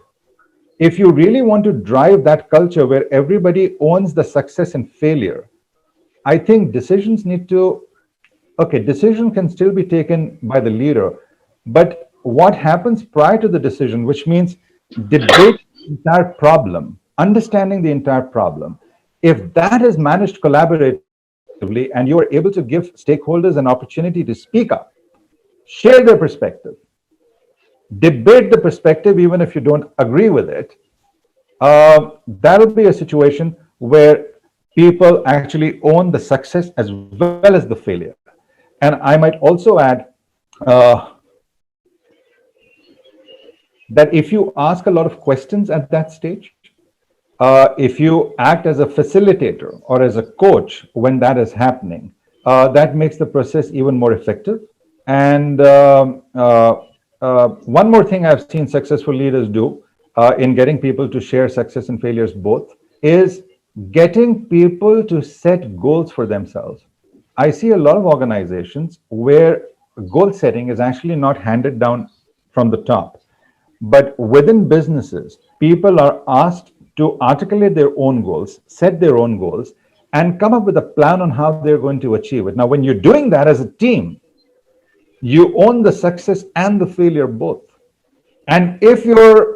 If you really want to drive that culture where everybody owns the success and failure, I think decision can still be taken by the leader, but what happens prior to the decision, which means debate the entire problem, understanding the entire problem, if that is managed collaboratively and you are able to give stakeholders an opportunity to speak up, share their perspective, debate the perspective even if you don't agree with it, that'll be a situation where people actually own the success as well as the failure. And I might also add that if you ask a lot of questions at that stage, if you act as a facilitator or as a coach when that is happening, that makes the process even more effective. And one more thing I've seen successful leaders do in getting people to share success and failures both is getting people to set goals for themselves. I see a lot of organizations where goal setting is actually not handed down from the top, but within businesses, people are asked to articulate their own goals, set their own goals, and come up with a plan on how they're going to achieve it. Now, when you're doing that as a team, you own the success and the failure both. And if your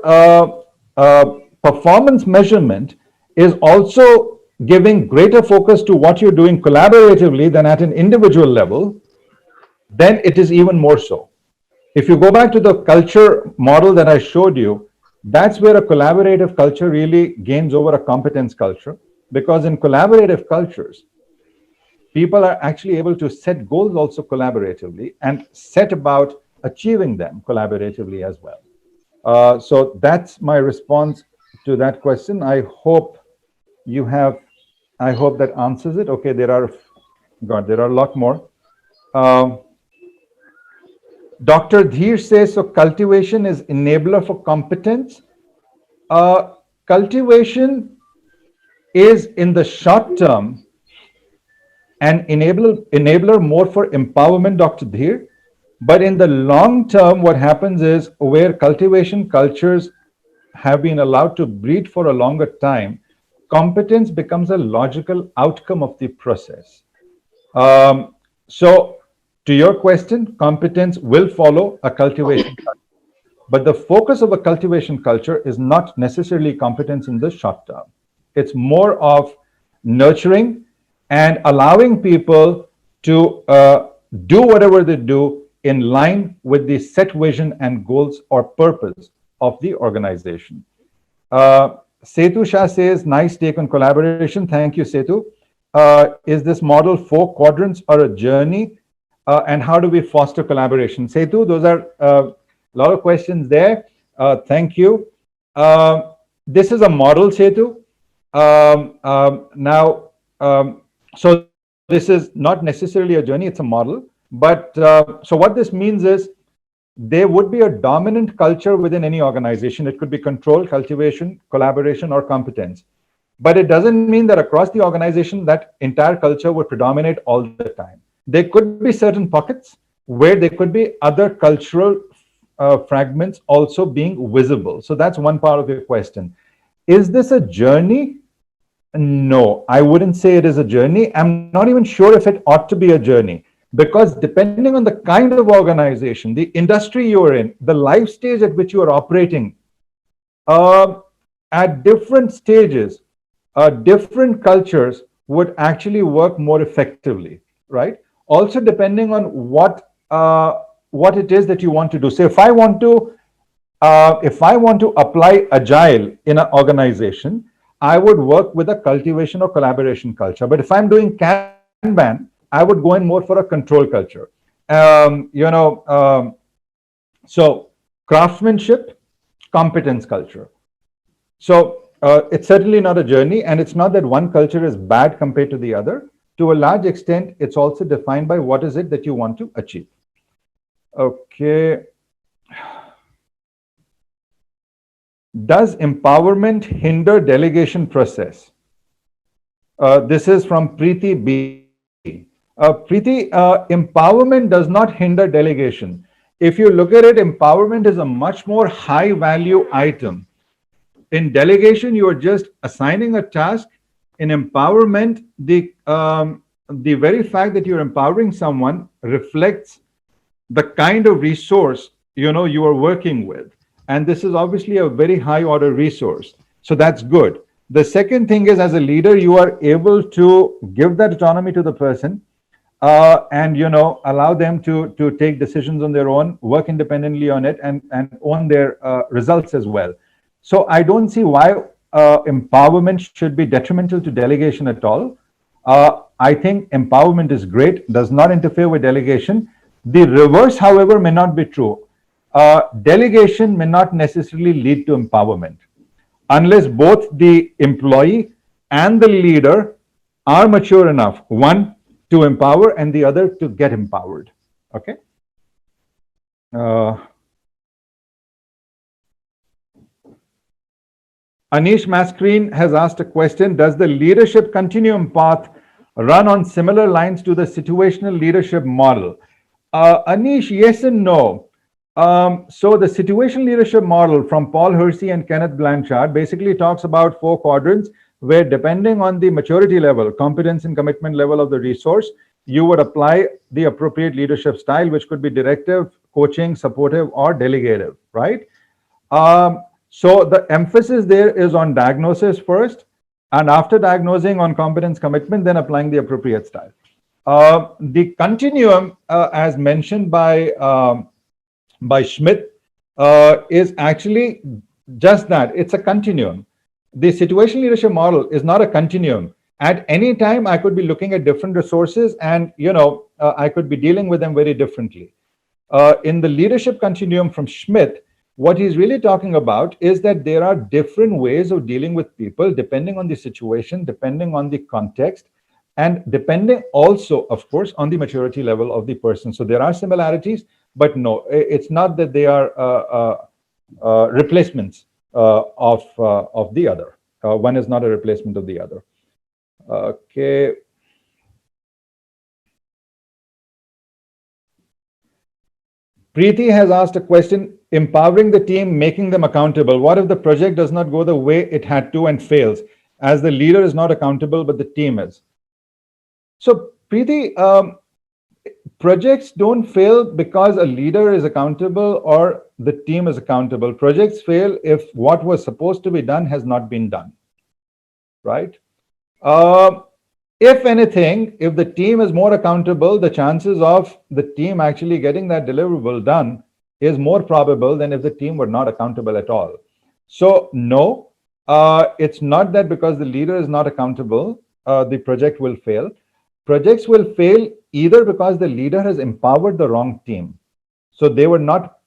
performance measurement is also giving greater focus to what you're doing collaboratively than at an individual level, then it is even more so. If you go back to the culture model that I showed you, that's where a collaborative culture really gains over a competence culture, because in collaborative cultures, people are actually able to set goals also collaboratively and set about achieving them collaboratively as well. So that's my response to that question. I hope that answers it. Okay, there are a lot more. Dr. Dheer says, so cultivation is enabler for competence. Cultivation is in the short term an enabler more for empowerment, Dr. Dheer. But in the long term, what happens is where cultivation cultures have been allowed to breed for a longer time, competence becomes a logical outcome of the process. So to your question, competence will follow a cultivation culture. But the focus of a cultivation culture is not necessarily competence in the short term. It's more of nurturing and allowing people to do whatever they do in line with the set vision and goals or purpose of the organization. Setu Shah says, nice take on collaboration. Thank you, Setu. Is this model 4 quadrants or a journey? And how do we foster collaboration? Setu, those are a lot of questions there. Thank you. This is a model, Setu. So this is not necessarily a journey, it's a model. But so what this means is there would be a dominant culture within any organization. It could be control, cultivation, collaboration, or competence. But it doesn't mean that across the organization, that entire culture would predominate all the time. There could be certain pockets where there could be other cultural fragments also being visible. So that's one part of your question. Is this a journey? No, I wouldn't say it is a journey. I'm not even sure if it ought to be a journey, because depending on the kind of organization, the industry you're in, the life stage at which you are operating, at different stages, different cultures would actually work more effectively, right? Also, depending on what it is that you want to do. So if I want to apply agile in an organization, I would work with a cultivation or collaboration culture. But if I'm doing Kanban, I would go in more for a control culture. So craftsmanship, competence culture. So it's certainly not a journey, and it's not that one culture is bad compared to the other. To a large extent, it's also defined by what is it that you want to achieve. Okay. Does empowerment hinder delegation process? This is from Preeti B. Preeti, empowerment does not hinder delegation. If you look at it, empowerment is a much more high value item. In delegation, you are just assigning a task. In empowerment, the very fact that you're empowering someone reflects the kind of resource you are working with. And this is obviously a very high order resource. So that's good. The second thing is, as a leader, you are able to give that autonomy to the person and allow them to take decisions on their own, work independently on it, and own their results as well. So I don't see why empowerment should be detrimental to delegation at all. I think empowerment is great, does not interfere with delegation. The reverse, however, may not be true. Delegation may not necessarily lead to empowerment unless both the employee and the leader are mature enough, one to empower and the other to get empowered. Okay. Anish Mascreen has asked a question. Does the leadership continuum path run on similar lines to the situational leadership model? Anish, yes and no. So the situational leadership model from Paul Hersey and Kenneth Blanchard basically talks about 4 quadrants where, depending on the maturity level, competence and commitment level of the resource, you would apply the appropriate leadership style, which could be directive, coaching, supportive, or delegative, right? So the emphasis there is on diagnosis first, and after diagnosing on competence commitment, then applying the appropriate style. The continuum, as mentioned by Schmidt, is actually just that. It's a continuum. The situational leadership model is not a continuum. At any time, I could be looking at different resources, and I could be dealing with them very differently. In the leadership continuum from Schmidt, what he's really talking about is that there are different ways of dealing with people depending on the situation, depending on the context, and depending also, of course, on the maturity level of the person. So there are similarities, but no, it's not that they are replacements of the other. One is not a replacement of the other. Okay. Preeti has asked a question: empowering the team, making them accountable. What if the project does not go the way it had to and fails, as the leader is not accountable, but the team is? So, Preeti, projects don't fail because a leader is accountable or the team is accountable. Projects fail if what was supposed to be done has not been done, right? If anything, if the team is more accountable, the chances of the team actually getting that deliverable done is more probable than if the team were not accountable at all. So no, it's not that because the leader is not accountable, the project will fail. Projects will fail either because the leader has empowered the wrong team. So they were not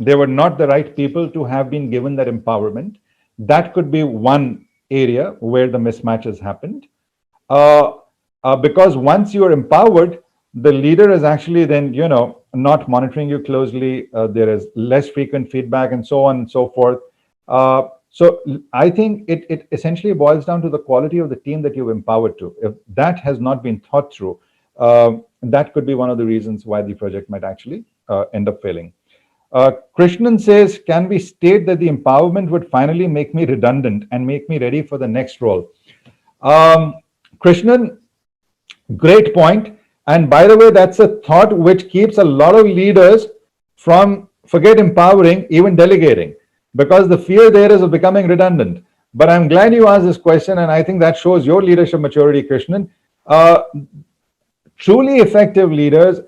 the right people to have been given that empowerment. That could be one area where the mismatch has happened. Because once you are empowered, the leader is actually then, not monitoring you closely. There is less frequent feedback and so on and so forth. So I think it essentially boils down to the quality of the team that you've empowered to. If that has not been thought through, that could be one of the reasons why the project might actually end up failing. Krishnan says, can we state that the empowerment would finally make me redundant and make me ready for the next role? Krishnan, great point. And by the way, that's a thought which keeps a lot of leaders from, forget empowering, even delegating, because the fear there is of becoming redundant. But I'm glad you asked this question, and I think that shows your leadership maturity, Krishnan. Truly effective leaders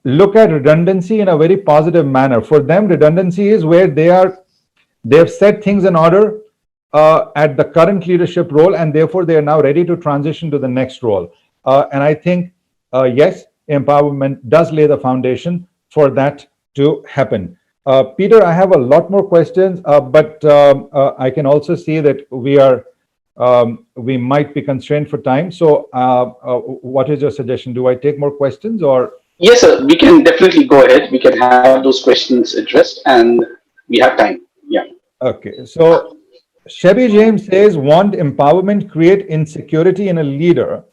look at redundancy in a very positive manner. For them, redundancy is where they've set things in order at the current leadership role, and therefore they are now ready to transition to the next role. And I think, yes, empowerment does lay the foundation for that to happen. Peter, I have a lot more questions, but I can also see that we might be constrained for time. So what is your suggestion? Do I take more questions or? Yes, sir. We can definitely go ahead. We can have those questions addressed, and we have time. Yeah. Okay. So Chevy James says, want empowerment create insecurity in a leader,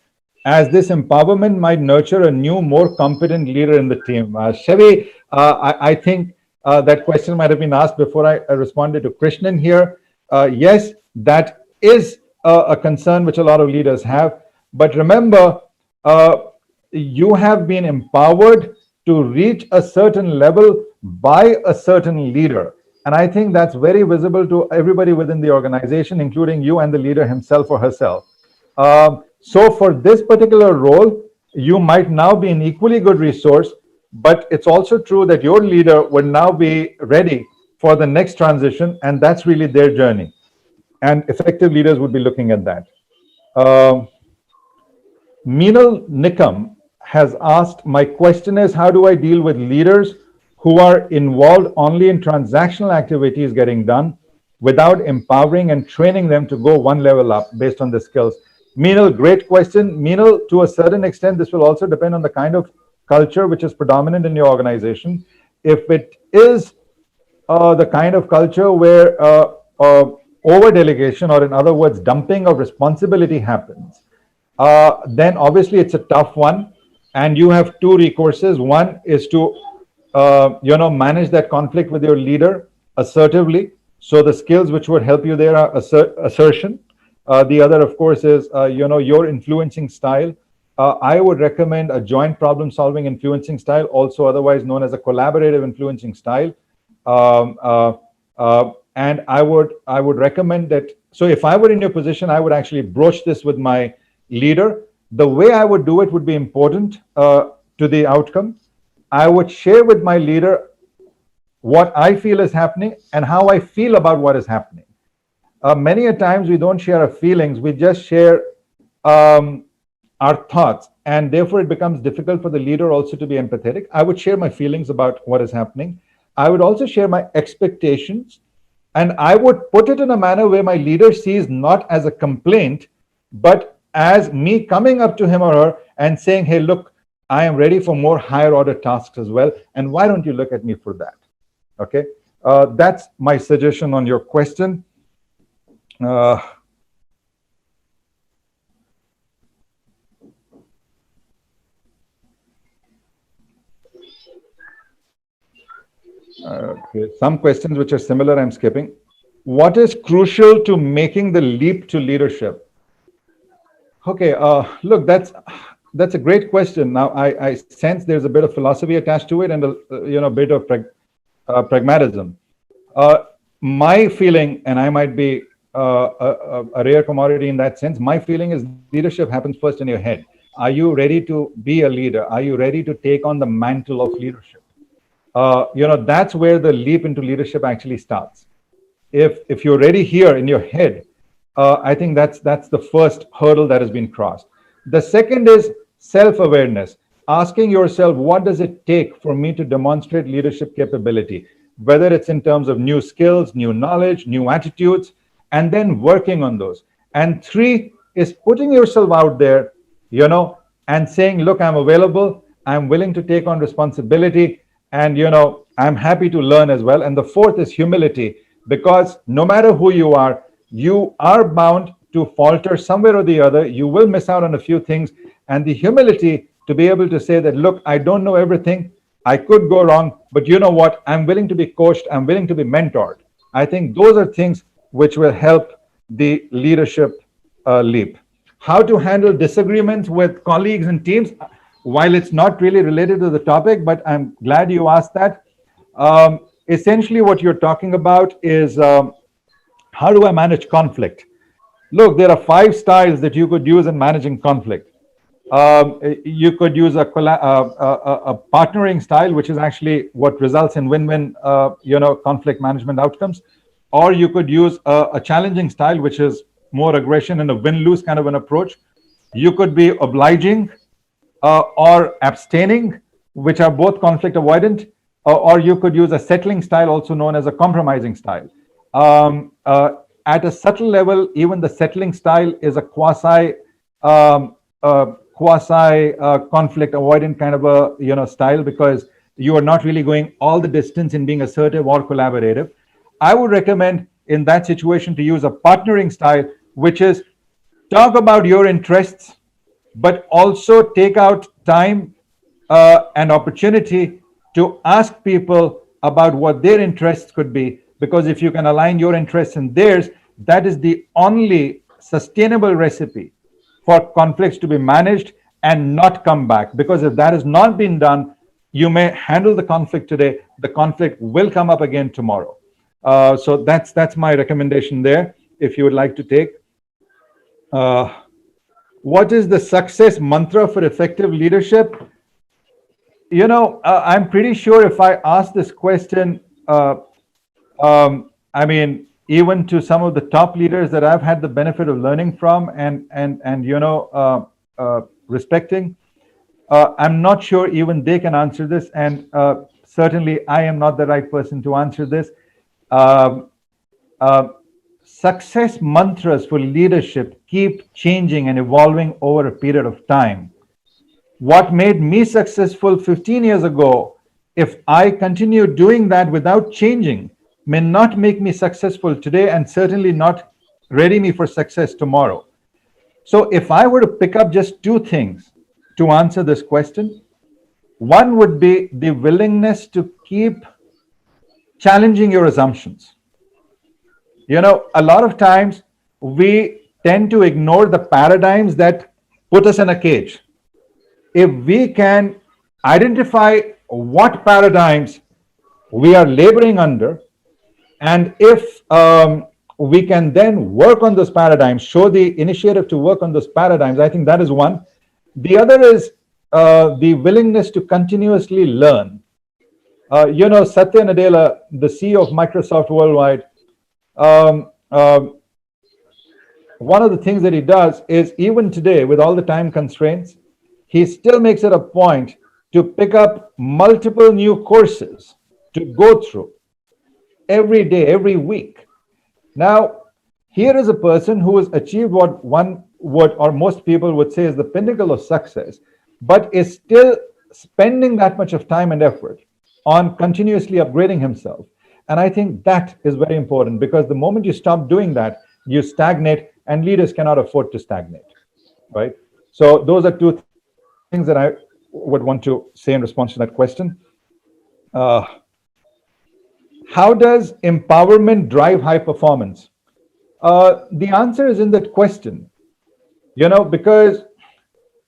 as this empowerment might nurture a new, more competent leader in the team? Chevy, I think that question might have been asked before I responded to Krishnan here. Yes, that is a concern which a lot of leaders have. But remember, you have been empowered to reach a certain level by a certain leader. And I think that's very visible to everybody within the organization, including you and the leader himself or herself. So for this particular role, you might now be an equally good resource, but it's also true that your leader will now be ready for the next transition, and that's really their journey. And effective leaders would be looking at that. Meenal Nikam has asked, my question is, how do I deal with leaders who are involved only in transactional activities getting done without empowering and training them to go one level up based on the skills? Meenal, great question. Meenal, to a certain extent, this will also depend on the kind of culture which is predominant in your organization. If it is the kind of culture where over delegation, or in other words, dumping of responsibility happens, then obviously it's a tough one. And you have two recourses. One is to manage that conflict with your leader assertively. So the skills which would help you there are assertion. The other, of course, is your influencing style. I would recommend a joint problem-solving influencing style, also otherwise known as a collaborative influencing style. Um, uh, and I would recommend that. So if I were in your position, I would actually broach this with my leader. The way I would do it would be important to the outcome. I would share with my leader what I feel is happening and how I feel about what is happening. Many a times we don't share our feelings, we just share um, our thoughts, and therefore it becomes difficult for the leader also to be empathetic. I would share my feelings about what is happening. I would also share my expectations, and I would put it in a manner where my leader sees not as a complaint, but as me coming up to him or her and saying, hey, look, I am ready for more higher order tasks as well. And why don't you look at me for that? Okay. That's my suggestion on your question. Okay. Some questions which are similar, I'm skipping. What is crucial to making the leap to leadership? Okay. Look, that's a great question. Now, I sense there's a bit of philosophy attached to it and a bit of pragmatism. Uh, my feeling, and I might be a rare commodity in that sense, my feeling is leadership happens first in your head. Are you ready to be a leader? Are you ready to take on the mantle of leadership? That's where the leap into leadership actually starts. If you're ready here in your head, I think that's the first hurdle that has been crossed. The second is self-awareness, asking yourself, what does it take for me to demonstrate leadership capability? Whether it's in terms of new skills, new knowledge, new attitudes, and then working on those. And three is putting yourself out there, and saying, look, I'm available, I'm willing to take on responsibility, and I'm happy to learn as well. And the fourth is humility, because no matter who you are bound to falter somewhere or the other. You will miss out on a few things, and the humility to be able to say that, look, I don't know everything, I could go wrong, but you know what, I'm willing to be coached, I'm willing to be mentored. I think those are things which will help the leadership leap. How to handle disagreements with colleagues and teams? While it's not really related to the topic, but I'm glad you asked that. Essentially, what you're talking about is how do I manage conflict? Look, there are 5 styles that you could use in managing conflict. You could use a partnering style, which is actually what results in win-win, conflict management outcomes. Or you could use a challenging style, which is more aggression and a win-lose kind of an approach. You could be obliging or abstaining, which are both conflict avoidant. Or you could use a settling style, also known as a compromising style. At a subtle level, even the settling style is a quasi conflict avoidant kind of a style, because you are not really going all the distance in being assertive or collaborative. I would recommend in that situation to use a partnering style, which is talk about your interests, but also take out time and opportunity to ask people about what their interests could be, because if you can align your interests and theirs, that is the only sustainable recipe for conflicts to be managed and not come back. Because if that has not been done, you may handle the conflict today, the conflict will come up again tomorrow. So that's my recommendation there, if you would like to take. What is the success mantra for effective leadership? I'm pretty sure if I ask this question, even to some of the top leaders that I've had the benefit of learning from and respecting, I'm not sure even they can answer this, and certainly I am not the right person to answer this. Success mantras for leadership keep changing and evolving over a period of time. What made me successful 15 years ago, if I continue doing that without changing, may not make me successful today, and certainly not ready me for success tomorrow. So if I were to pick up just 2 things to answer this question, One would be the willingness to keep challenging your assumptions. A lot of times we tend to ignore the paradigms that put us in a cage. If we can identify what paradigms we are laboring under, and if we can then work on those paradigms, show the initiative to work on those paradigms, I think that is one. The other is the willingness to continuously learn. Satya Nadella, the CEO of Microsoft Worldwide, um, uh, one of the things that he does is, even today, with all the time constraints, he still makes it a point to pick up multiple new courses to go through every day, every week. Now, here is a person who has achieved what one would, or most people would say, is the pinnacle of success, but is still spending that much of time and effort on continuously upgrading himself. And I think that is very important, because the moment you stop doing that, you stagnate, and leaders cannot afford to stagnate, right? So those are two things that I would want to say in response to that question. Uh, how does empowerment drive high performance? The answer is in that question, because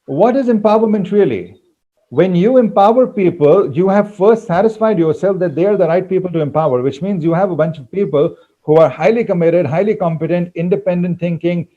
what is empowerment really? When you empower people, you have first satisfied yourself that they are the right people to empower, which means you have a bunch of people who are highly committed, highly competent, independent thinking,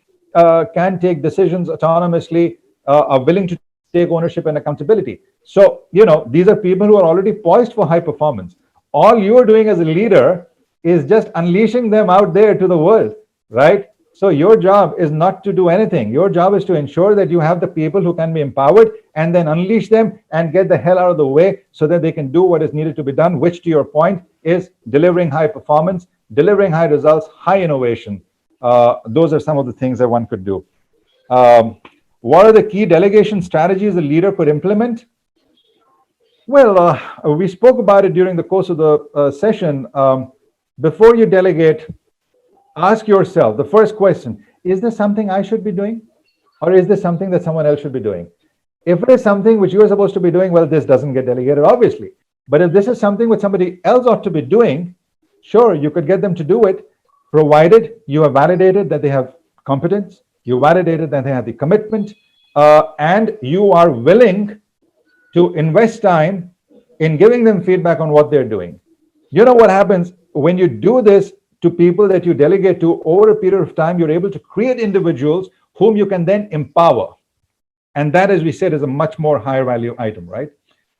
can take decisions autonomously, are willing to take ownership and accountability. So, these are people who are already poised for high performance. All you are doing as a leader is just unleashing them out there to the world, right? So your job is not to do anything. Your job is to ensure that you have the people who can be empowered, and then unleash them and get the hell out of the way so that they can do what is needed to be done, which, to your point, is delivering high performance, delivering high results, high innovation. Those are some of the things that one could do. What are the key delegation strategies a leader could implement? Well, we spoke about it during the course of the session. Before you delegate, ask yourself the first question: is this something I should be doing? Or is this something that someone else should be doing? If it is something which you are supposed to be doing, well, this doesn't get delegated, obviously. But if this is something which somebody else ought to be doing, sure, you could get them to do it, provided you have validated that they have competence, you validated that they have the commitment, and you are willing to invest time in giving them feedback on what they're doing. You know what happens when you do this to people that you delegate to? Over a period of time, you're able to create individuals whom you can then empower. And that, as we said, is a much more higher value item, right?